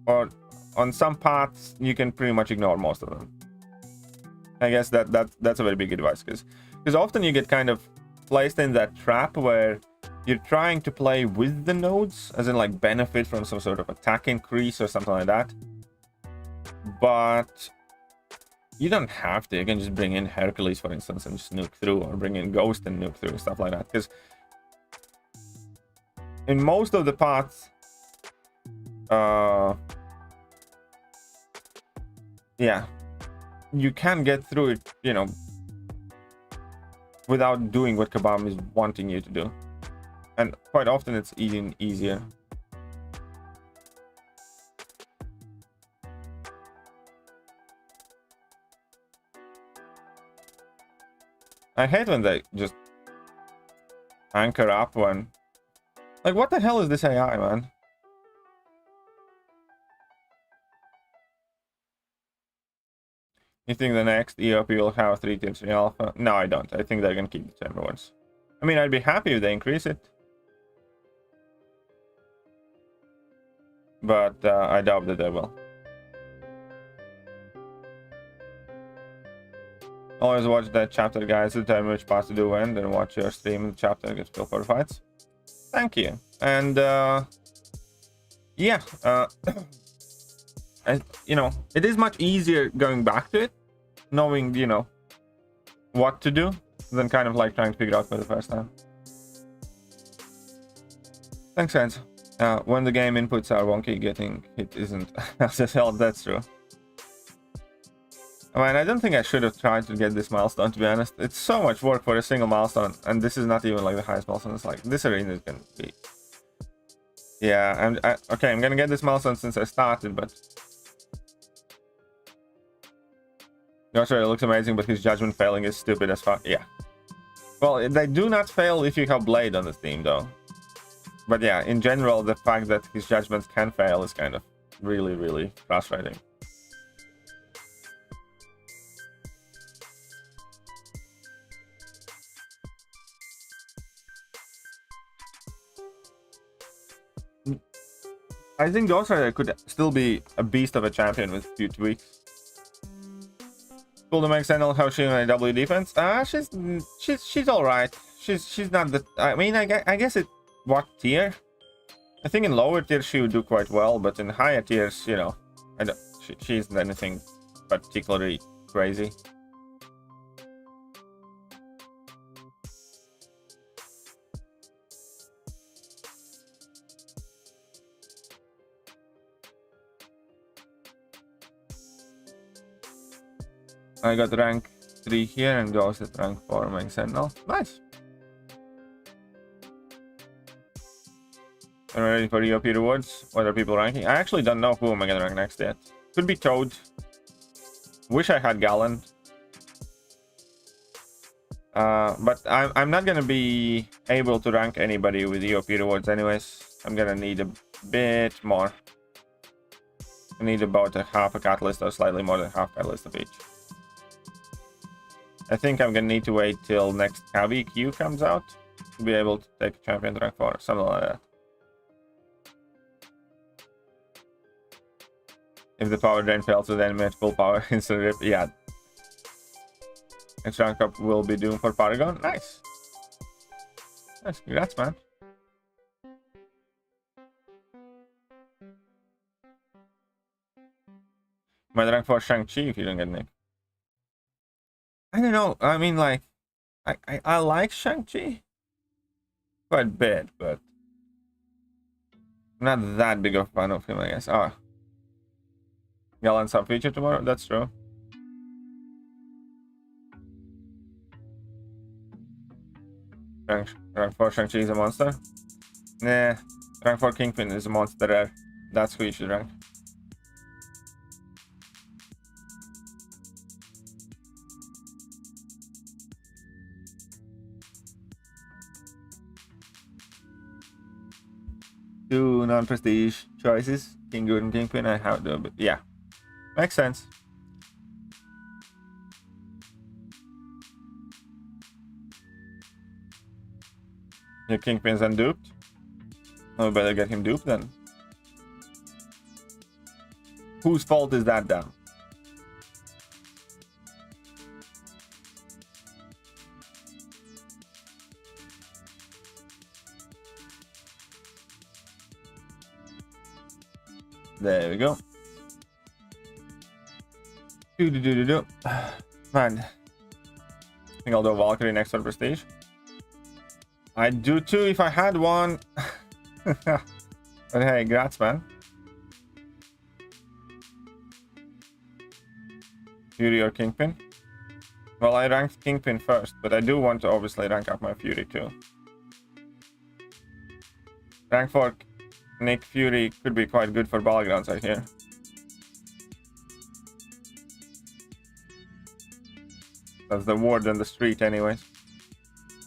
Or on some paths, you can pretty much ignore most of them. I guess that's a very big advice, because often you get kind of placed in that trap where you're trying to play with the nodes, as in like benefit from some sort of attack increase or something like that. But you don't have to. You can just bring in Hercules, for instance, and just nuke through, or bring in Ghost and nuke through, stuff like that. Because in most of the paths, yeah, you can get through it, you know, without doing what Kabam is wanting you to do. And quite often it's even easier. I hate when they just anchor up when... Like, what the hell is this AI, man? You think the next EOP will have 3 tier 3 alpha? No, I don't. I think they're gonna keep the chamber ones. I mean, I'd be happy if they increase it. But I doubt that they will. Always watch that chapter, guys, to determine which parts to do when, then watch your stream and the chapter gets filled for the fights. Thank you. And yeah, you know, it is much easier going back to it, knowing, you know, what to do, than kind of like trying to figure out for the first time. Thanks, friends. When the game inputs are wonky, getting hit isn't as hell. That's true. I mean, I don't think I should have tried to get this milestone, to be honest. It's so much work for a single milestone, and this is not even like the highest milestone. It's like, this arena is gonna be... Yeah, okay, I'm gonna get this milestone since I started, but... Gosh, it looks amazing, but his judgment failing is stupid as fuck. Yeah. Well, they do not fail if you have Blade on the team, though. But yeah, in general, the fact that his judgments can fail is kind of really, really frustrating. I think Ghost Rider could still be a beast of a champion with a few tweaks. Cool to make Sentinel how she in a W defense. She's all right. She's not the. I mean, I guess it. What tier? I think in lower tiers she would do quite well, but in higher tiers, you know, she isn't anything particularly crazy. I got rank 3 here and goes at rank 4 main Sentinel. Nice. I'm ready for EOP rewards. What are people ranking? I actually don't know who am I gonna rank next yet. Could be Toad. Wish I had Gallon. But I'm not gonna be able to rank anybody with EOP rewards anyways. I'm gonna need a bit more. I need about a half a catalyst or slightly more than half catalyst of each. I think I'm gonna need to wait till next KV comes out to be able to take a champion to rank 4, something like that. If the power drain fails with enemy at full power, instant rip, yeah. Next rank up will be doomed for Paragon. Nice. Nice, congrats, man. Might rank for Shang-Chi if you don't get Nick. I don't know. I mean, like, I like Shang-Chi quite a bit, but I'm not that big of a fan of him, I guess. Oh, Gallon sub feature tomorrow. That's true. Rank 4 Shang-Chi is a monster. Nah, rank 4 Kingpin is a monster rare. That's who you should rank. Two non-prestige choices, King Good and Kingpin. I have to, but yeah, makes sense. Your Kingpin's unduped. Oh, we better get him duped then. Whose fault is that, then? There we go. Man, I think I'll do a Valkyrie next on Prestige. I'd do too if I had one. But hey, grats, man. Fury or Kingpin? Well, I ranked Kingpin first, but I do want to obviously rank up my Fury too. Rank 4 Nick Fury could be quite good for Battlegrounds, I hear. That's the word on the street anyways.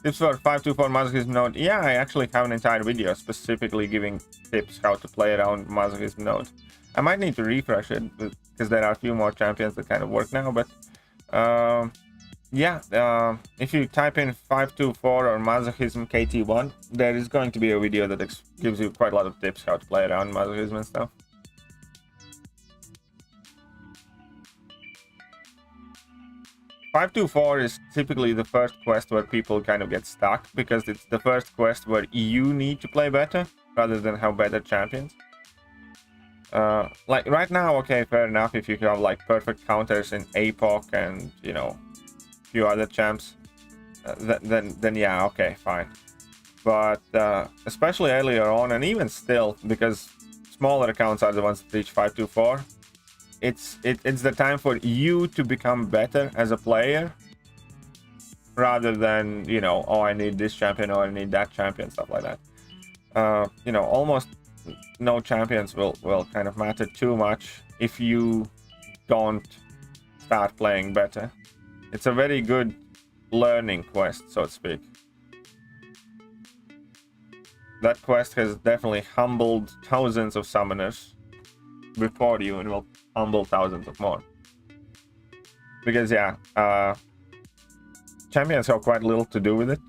Tips for 524 Masochism Node. Yeah, I actually have an entire video specifically giving tips how to play around Masochism Node. I might need to refresh it because there are a few more champions that kind of work now, but yeah, if you type in 524 or Masochism KT1, there is going to be a video that gives you quite a lot of tips how to play around Masochism and stuff. .524 is typically the first quest where people kind of get stuck because it's the first quest where you need to play better rather than have better champions. Like right now, okay, fair enough, if you have like perfect counters in APOC and, you know, a few other champs, then yeah, okay, fine. But especially earlier on, and even still, because smaller accounts are the ones that reach 524, it's the time for you to become better as a player rather than, you know, oh, I need this champion or I need that champion, stuff like that. You know, almost no champions will kind of matter too much if you don't start playing better. It's a very good learning quest, so to speak. That quest has definitely humbled thousands of summoners before you and will humble thousands of more. Because yeah, champions have quite little to do with it.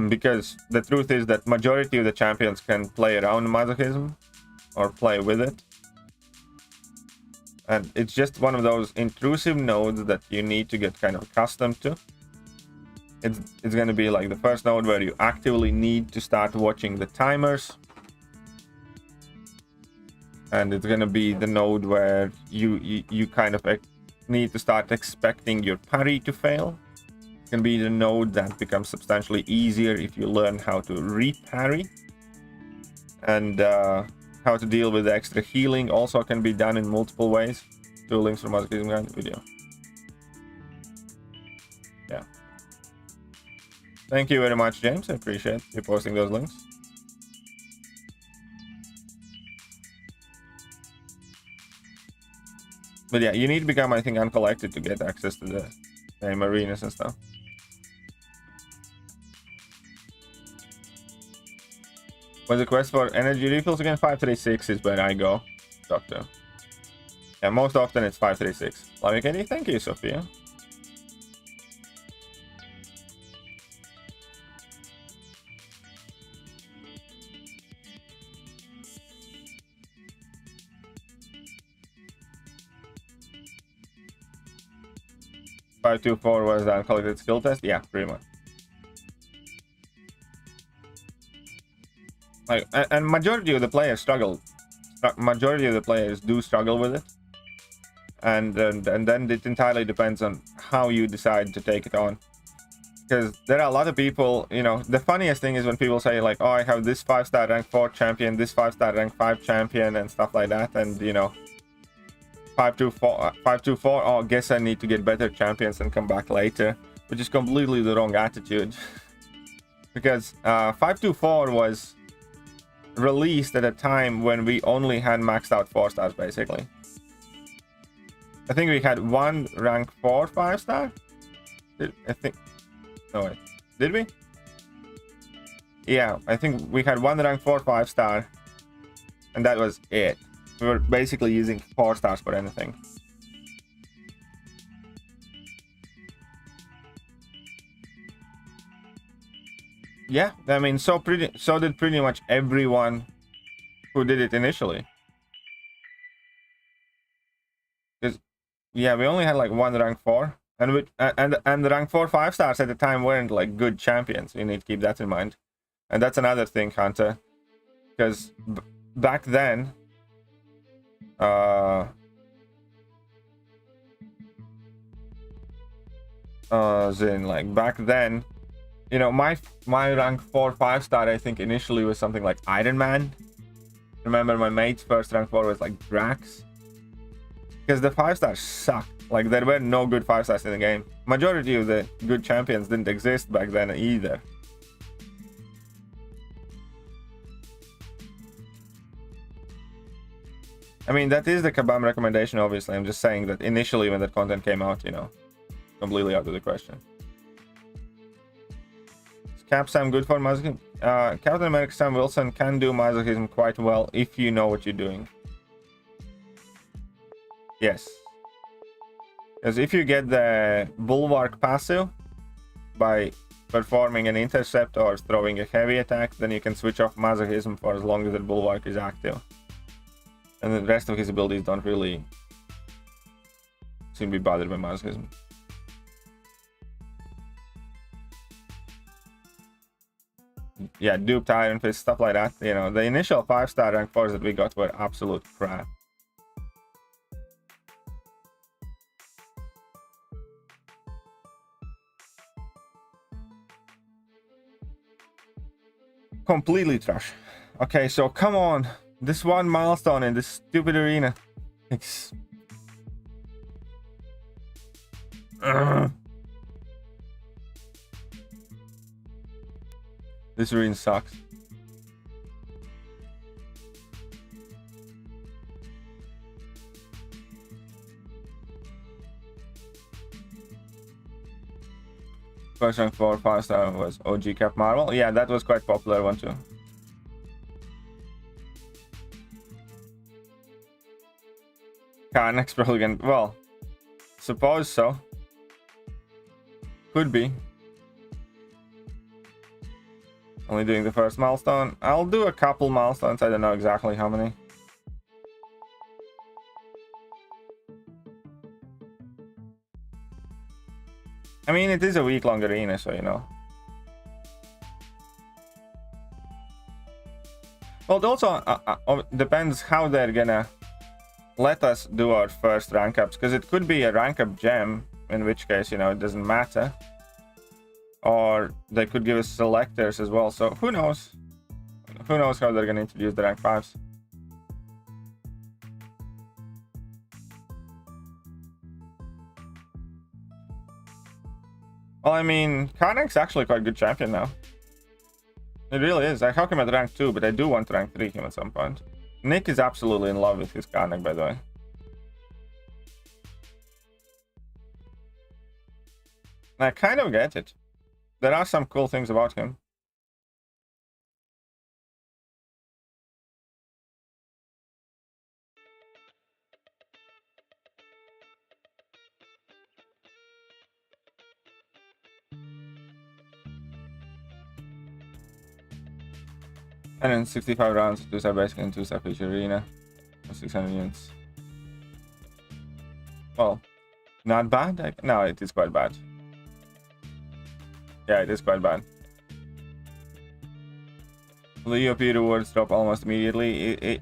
Because the truth is that majority of the champions can play around masochism or play with it. And it's just one of those intrusive nodes that you need to get kind of accustomed to. It's going to be like the first node where you actively need to start watching the timers. And it's going to be the node where you kind of need to start expecting your parry to fail. It's going to be the node that becomes substantially easier if you learn how to re-parry. And how to deal with extra healing also can be done in multiple ways. 2 links from Masochism Guide video. Yeah. Thank you very much, James. I appreciate you posting those links. But yeah, you need to become, I think, uncollected to get access to the same arenas and stuff. What's the quest for energy refills again? 536 is where I go, Doctor. Yeah, most often it's 536. Love you, thank you, Sophia. .524 was the uncollected skill test. Yeah, pretty much. Like, and majority of the players struggle. Majority of the players do struggle with it, and then it entirely depends on how you decide to take it on. Because there are a lot of people, you know, the funniest thing is when people say like, oh, I have this 5-star rank 4 champion, this 5-star rank 5 champion, and stuff like that, and you know, 524, oh, guess I need to get better champions and come back later, which is completely the wrong attitude. Because 524 was released at a time when we only had maxed out 4-stars, basically. I think we had one rank 4 5-star. I think. No wait, did we? Yeah, I think we had one rank 4 5-star, and that was it. We were basically using 4-stars for anything. Yeah, I mean, so did pretty much everyone who did it initially. Because yeah, we only had like one rank 4, and the rank 4 5-stars at the time weren't like good champions. You need to keep that in mind, and that's another thing, Hunter. Because back then, As in, like, back then, you know, my rank 4 5-star, I think initially was something like Iron Man. Remember, my mate's first rank 4 was like Drax, because the 5-stars sucked. Like, there were no good 5-stars in the game. Majority of the good champions didn't exist back then either. I mean, that is the Kabam recommendation, obviously. I'm just saying that initially when that content came out, you know, completely out of the question. Is Cap Sam good for masochism? Captain America Sam Wilson can do masochism quite well if you know what you're doing. Yes. Because if you get the Bulwark passive by performing an intercept or throwing a heavy attack, then you can switch off masochism for as long as the Bulwark is active. And the rest of his abilities don't really seem to be bothered by masochism. Yeah, duped Iron Fist, stuff like that. You know, the initial 5-star rank 4s that we got were absolute crap. Completely trash. Okay, so come on. This one milestone in this stupid arena. This arena sucks. First rank 4 5-star was OG Cap Marvel. Yeah, that was quite popular one too. Next probably gonna, well, suppose so. Could be. Only doing the first milestone. I'll do a couple milestones. I don't know exactly how many. I mean, it is a week-long arena, so you know. Well, it also depends how they're gonna let us do our first rank ups, because it could be a rank up gem, in which case, you know, it doesn't matter. Or they could give us selectors as well, so who knows? Who knows how they're gonna introduce the rank 5s. Well, I mean, Karnak's actually quite a good champion now. It really is. I have him at rank 2, but I do want to rank 3 him at some point. Nick is absolutely in love with his Karnak, by the way. I kind of get it. There are some cool things about him. And then 65 rounds, 2-star basic and 2-star feature arena. 600 units. Well, not bad. No, it is quite bad. Yeah, it is quite bad. The EOP rewards drop almost immediately.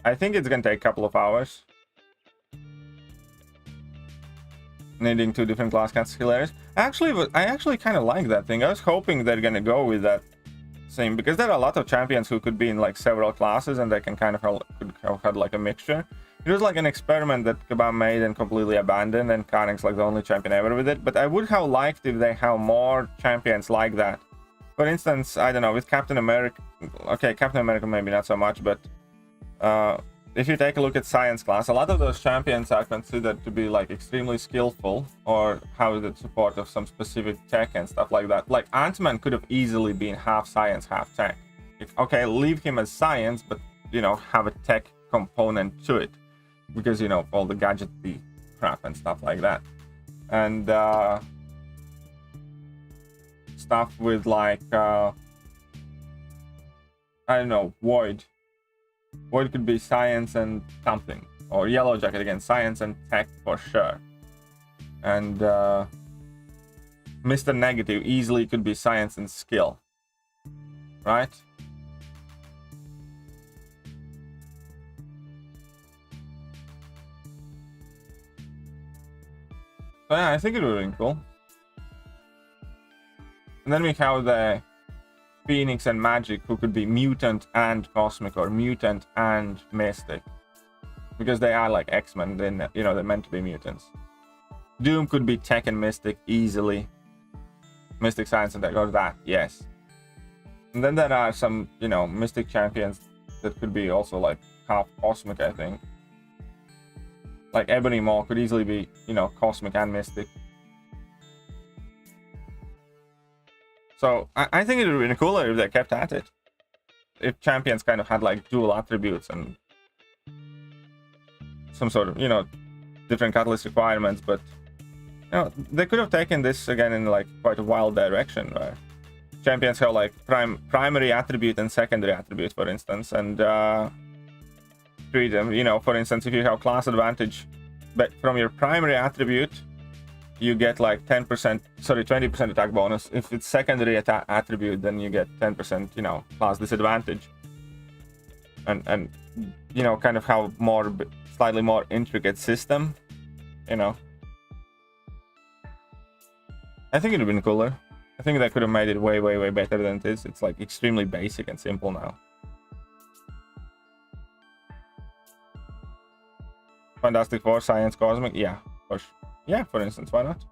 I think it's gonna take a couple of hours. Needing 2 different class cat skill areas. I actually kind of like that thing. I was hoping they're gonna go with that same, because there are a lot of champions who could be in like several classes, and they can kind of could have had like a mixture. It was like an experiment that Kabam made and completely abandoned, and Karnak's like the only champion ever with it. But I would have liked if they have more champions like that. For instance, I don't know, with Captain America. Okay, Captain America maybe not so much, but if you take a look at science class, a lot of those champions are considered to be like extremely skillful, or have the support of some specific tech and stuff like that. Like Ant-Man could have easily been half science, half tech. Okay, leave him as science, but you know, have a tech component to it, because you know, all the gadgety crap and stuff like that. And stuff with like I don't know, Void could be science and something, or Yellow Jacket again, science and tech for sure. And Mr. Negative easily could be science and skill, right? So yeah, I think it would have been cool. And then we have the Phoenix and Magic, who could be mutant and cosmic, or mutant and mystic, because they are like X-Men. Then you know they're meant to be mutants. Doom could be tech and mystic easily. Mystic science and tech, or that, yes. And then there are some, you know, mystic champions that could be also like half cosmic, I think. Like Ebony Maw could easily be, you know, cosmic and mystic. So I think it would have been cooler if they kept at it. If champions kind of had like dual attributes and some sort of, you know, different catalyst requirements, but you know, they could have taken this again in like quite a wild direction where champions have like primary attribute and secondary attribute, for instance, and treat them, you know, for instance, if you have class advantage, but from your primary attribute, you get like 20% attack bonus. If it's secondary attribute, then you get 10%, you know, class disadvantage. And you know, kind of have slightly more intricate system, you know. I think it would have been cooler. I think they could have made it way better than it is. It's like extremely basic and simple now. Fantastic Four, Science, Cosmic, yeah, for sure. Yeah, for instance, why not?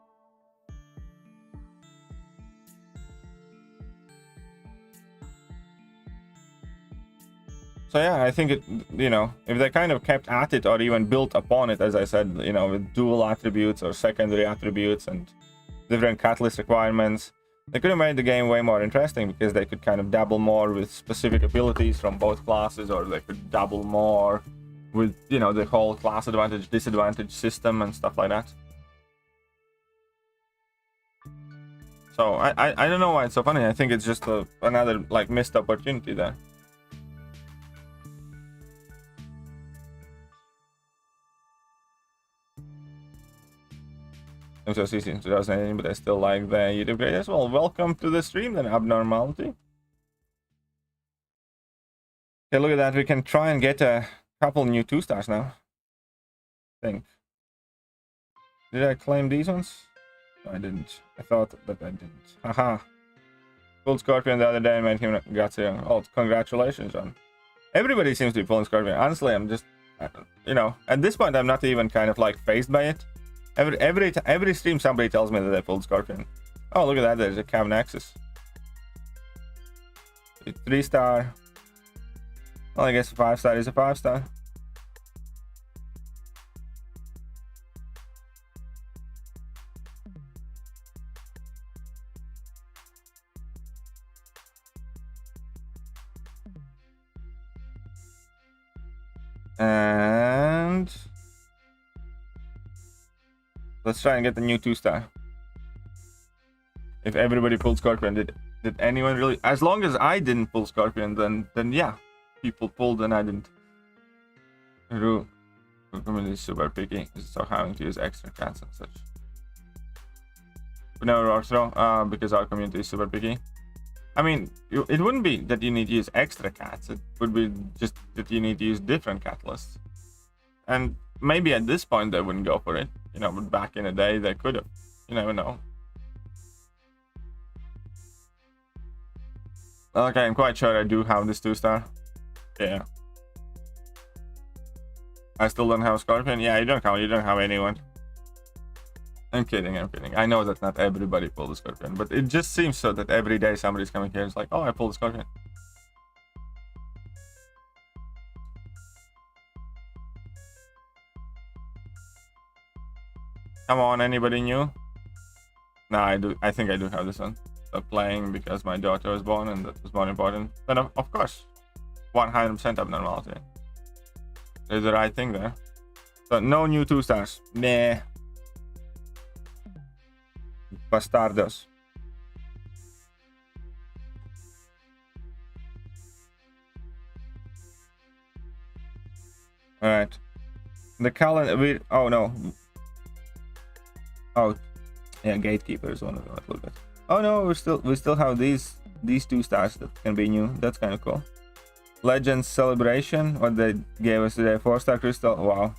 So yeah, I think it, you know, if they kind of kept at it or even built upon it, as I said, you know, with dual attributes or secondary attributes and different catalyst requirements, they could have made the game way more interesting, because they could kind of dabble more with specific abilities from both classes, or they could dabble more with, you know, the whole class advantage disadvantage system and stuff like that. So I don't know why it's so funny. I think it's just another like missed opportunity there. MCOC since 2018, but I still like the YouTube creators. Well, welcome to the stream then, Abnormality. Okay, look at that. We can try and get a couple new 2-stars now. I think. Did I claim these ones? No, I didn't. I thought that I didn't. Haha. Pulled Scorpion the other day and made him gutsy. Oh, congratulations, John. Everybody seems to be pulling Scorpion. Honestly, I'm just, you know, at this point, I'm not even kind of like fazed by it. Every stream, somebody tells me that they pulled Scorpion. Oh, look at that. There's a Cav Nexus. 3-star. Well, I guess a 5-star is a 5-star. And let's try and get the new 2-star. If everybody pulled Scorpion, did anyone really? As long as I didn't pull Scorpion, then yeah, people pulled and I didn't. The community is super picky, so having to use extra cats and such. But never ortho, because our community is super picky. I mean, it wouldn't be that you need to use extra cats. It would be just that you need to use different catalysts. And maybe at this point they wouldn't go for it, you know, but back in the day they could have. You never know. Okay, I'm quite sure I do have this 2-star. Yeah. I still don't have Scorpion. Yeah, you don't have anyone. I'm kidding. I know that not everybody pulled the Scorpion, but it just seems so that every day somebody's coming here and it's like, oh, I pulled the Scorpion. Come on, anybody new? No, I think I do have this one. Stop playing because my daughter was born and that was more important. Then of course, 100% abnormality. There's the right thing there. So no new 2-stars. Meh. Bastardos. Alright. The calendar. Oh no. Oh, yeah. Gatekeeper is one of them. A little bit. Oh no, we still have these 2-stars that can be new. That's kind of cool. Legends Celebration. What they gave us today. 4-star crystal. Wow.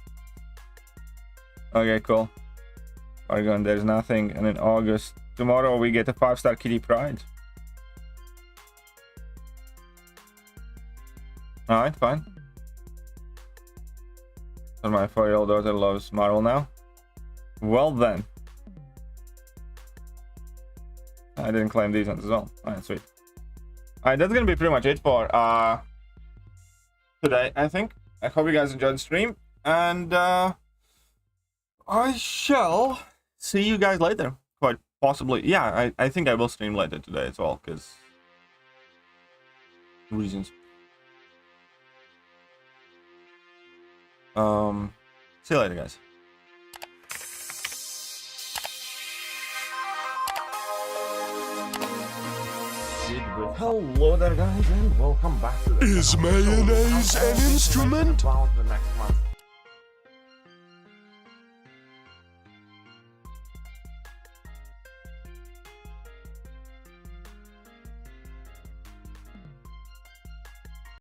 Okay, cool. Oregon, there's nothing. And in August, tomorrow we get a 5-star Kitty Pride. Alright, fine. So my 4-year-old daughter loves Marvel now. Well then. I didn't claim these ones as well. Alright, sweet. Alright, that's gonna be pretty much it for today, I think. I hope you guys enjoyed the stream. And I shall see you guys later. Quite possibly. Yeah, I think I will stream later today as well, because reasons. See you later, guys. Hello there, guys, and welcome back to the Is mayonnaise an instrument? About the next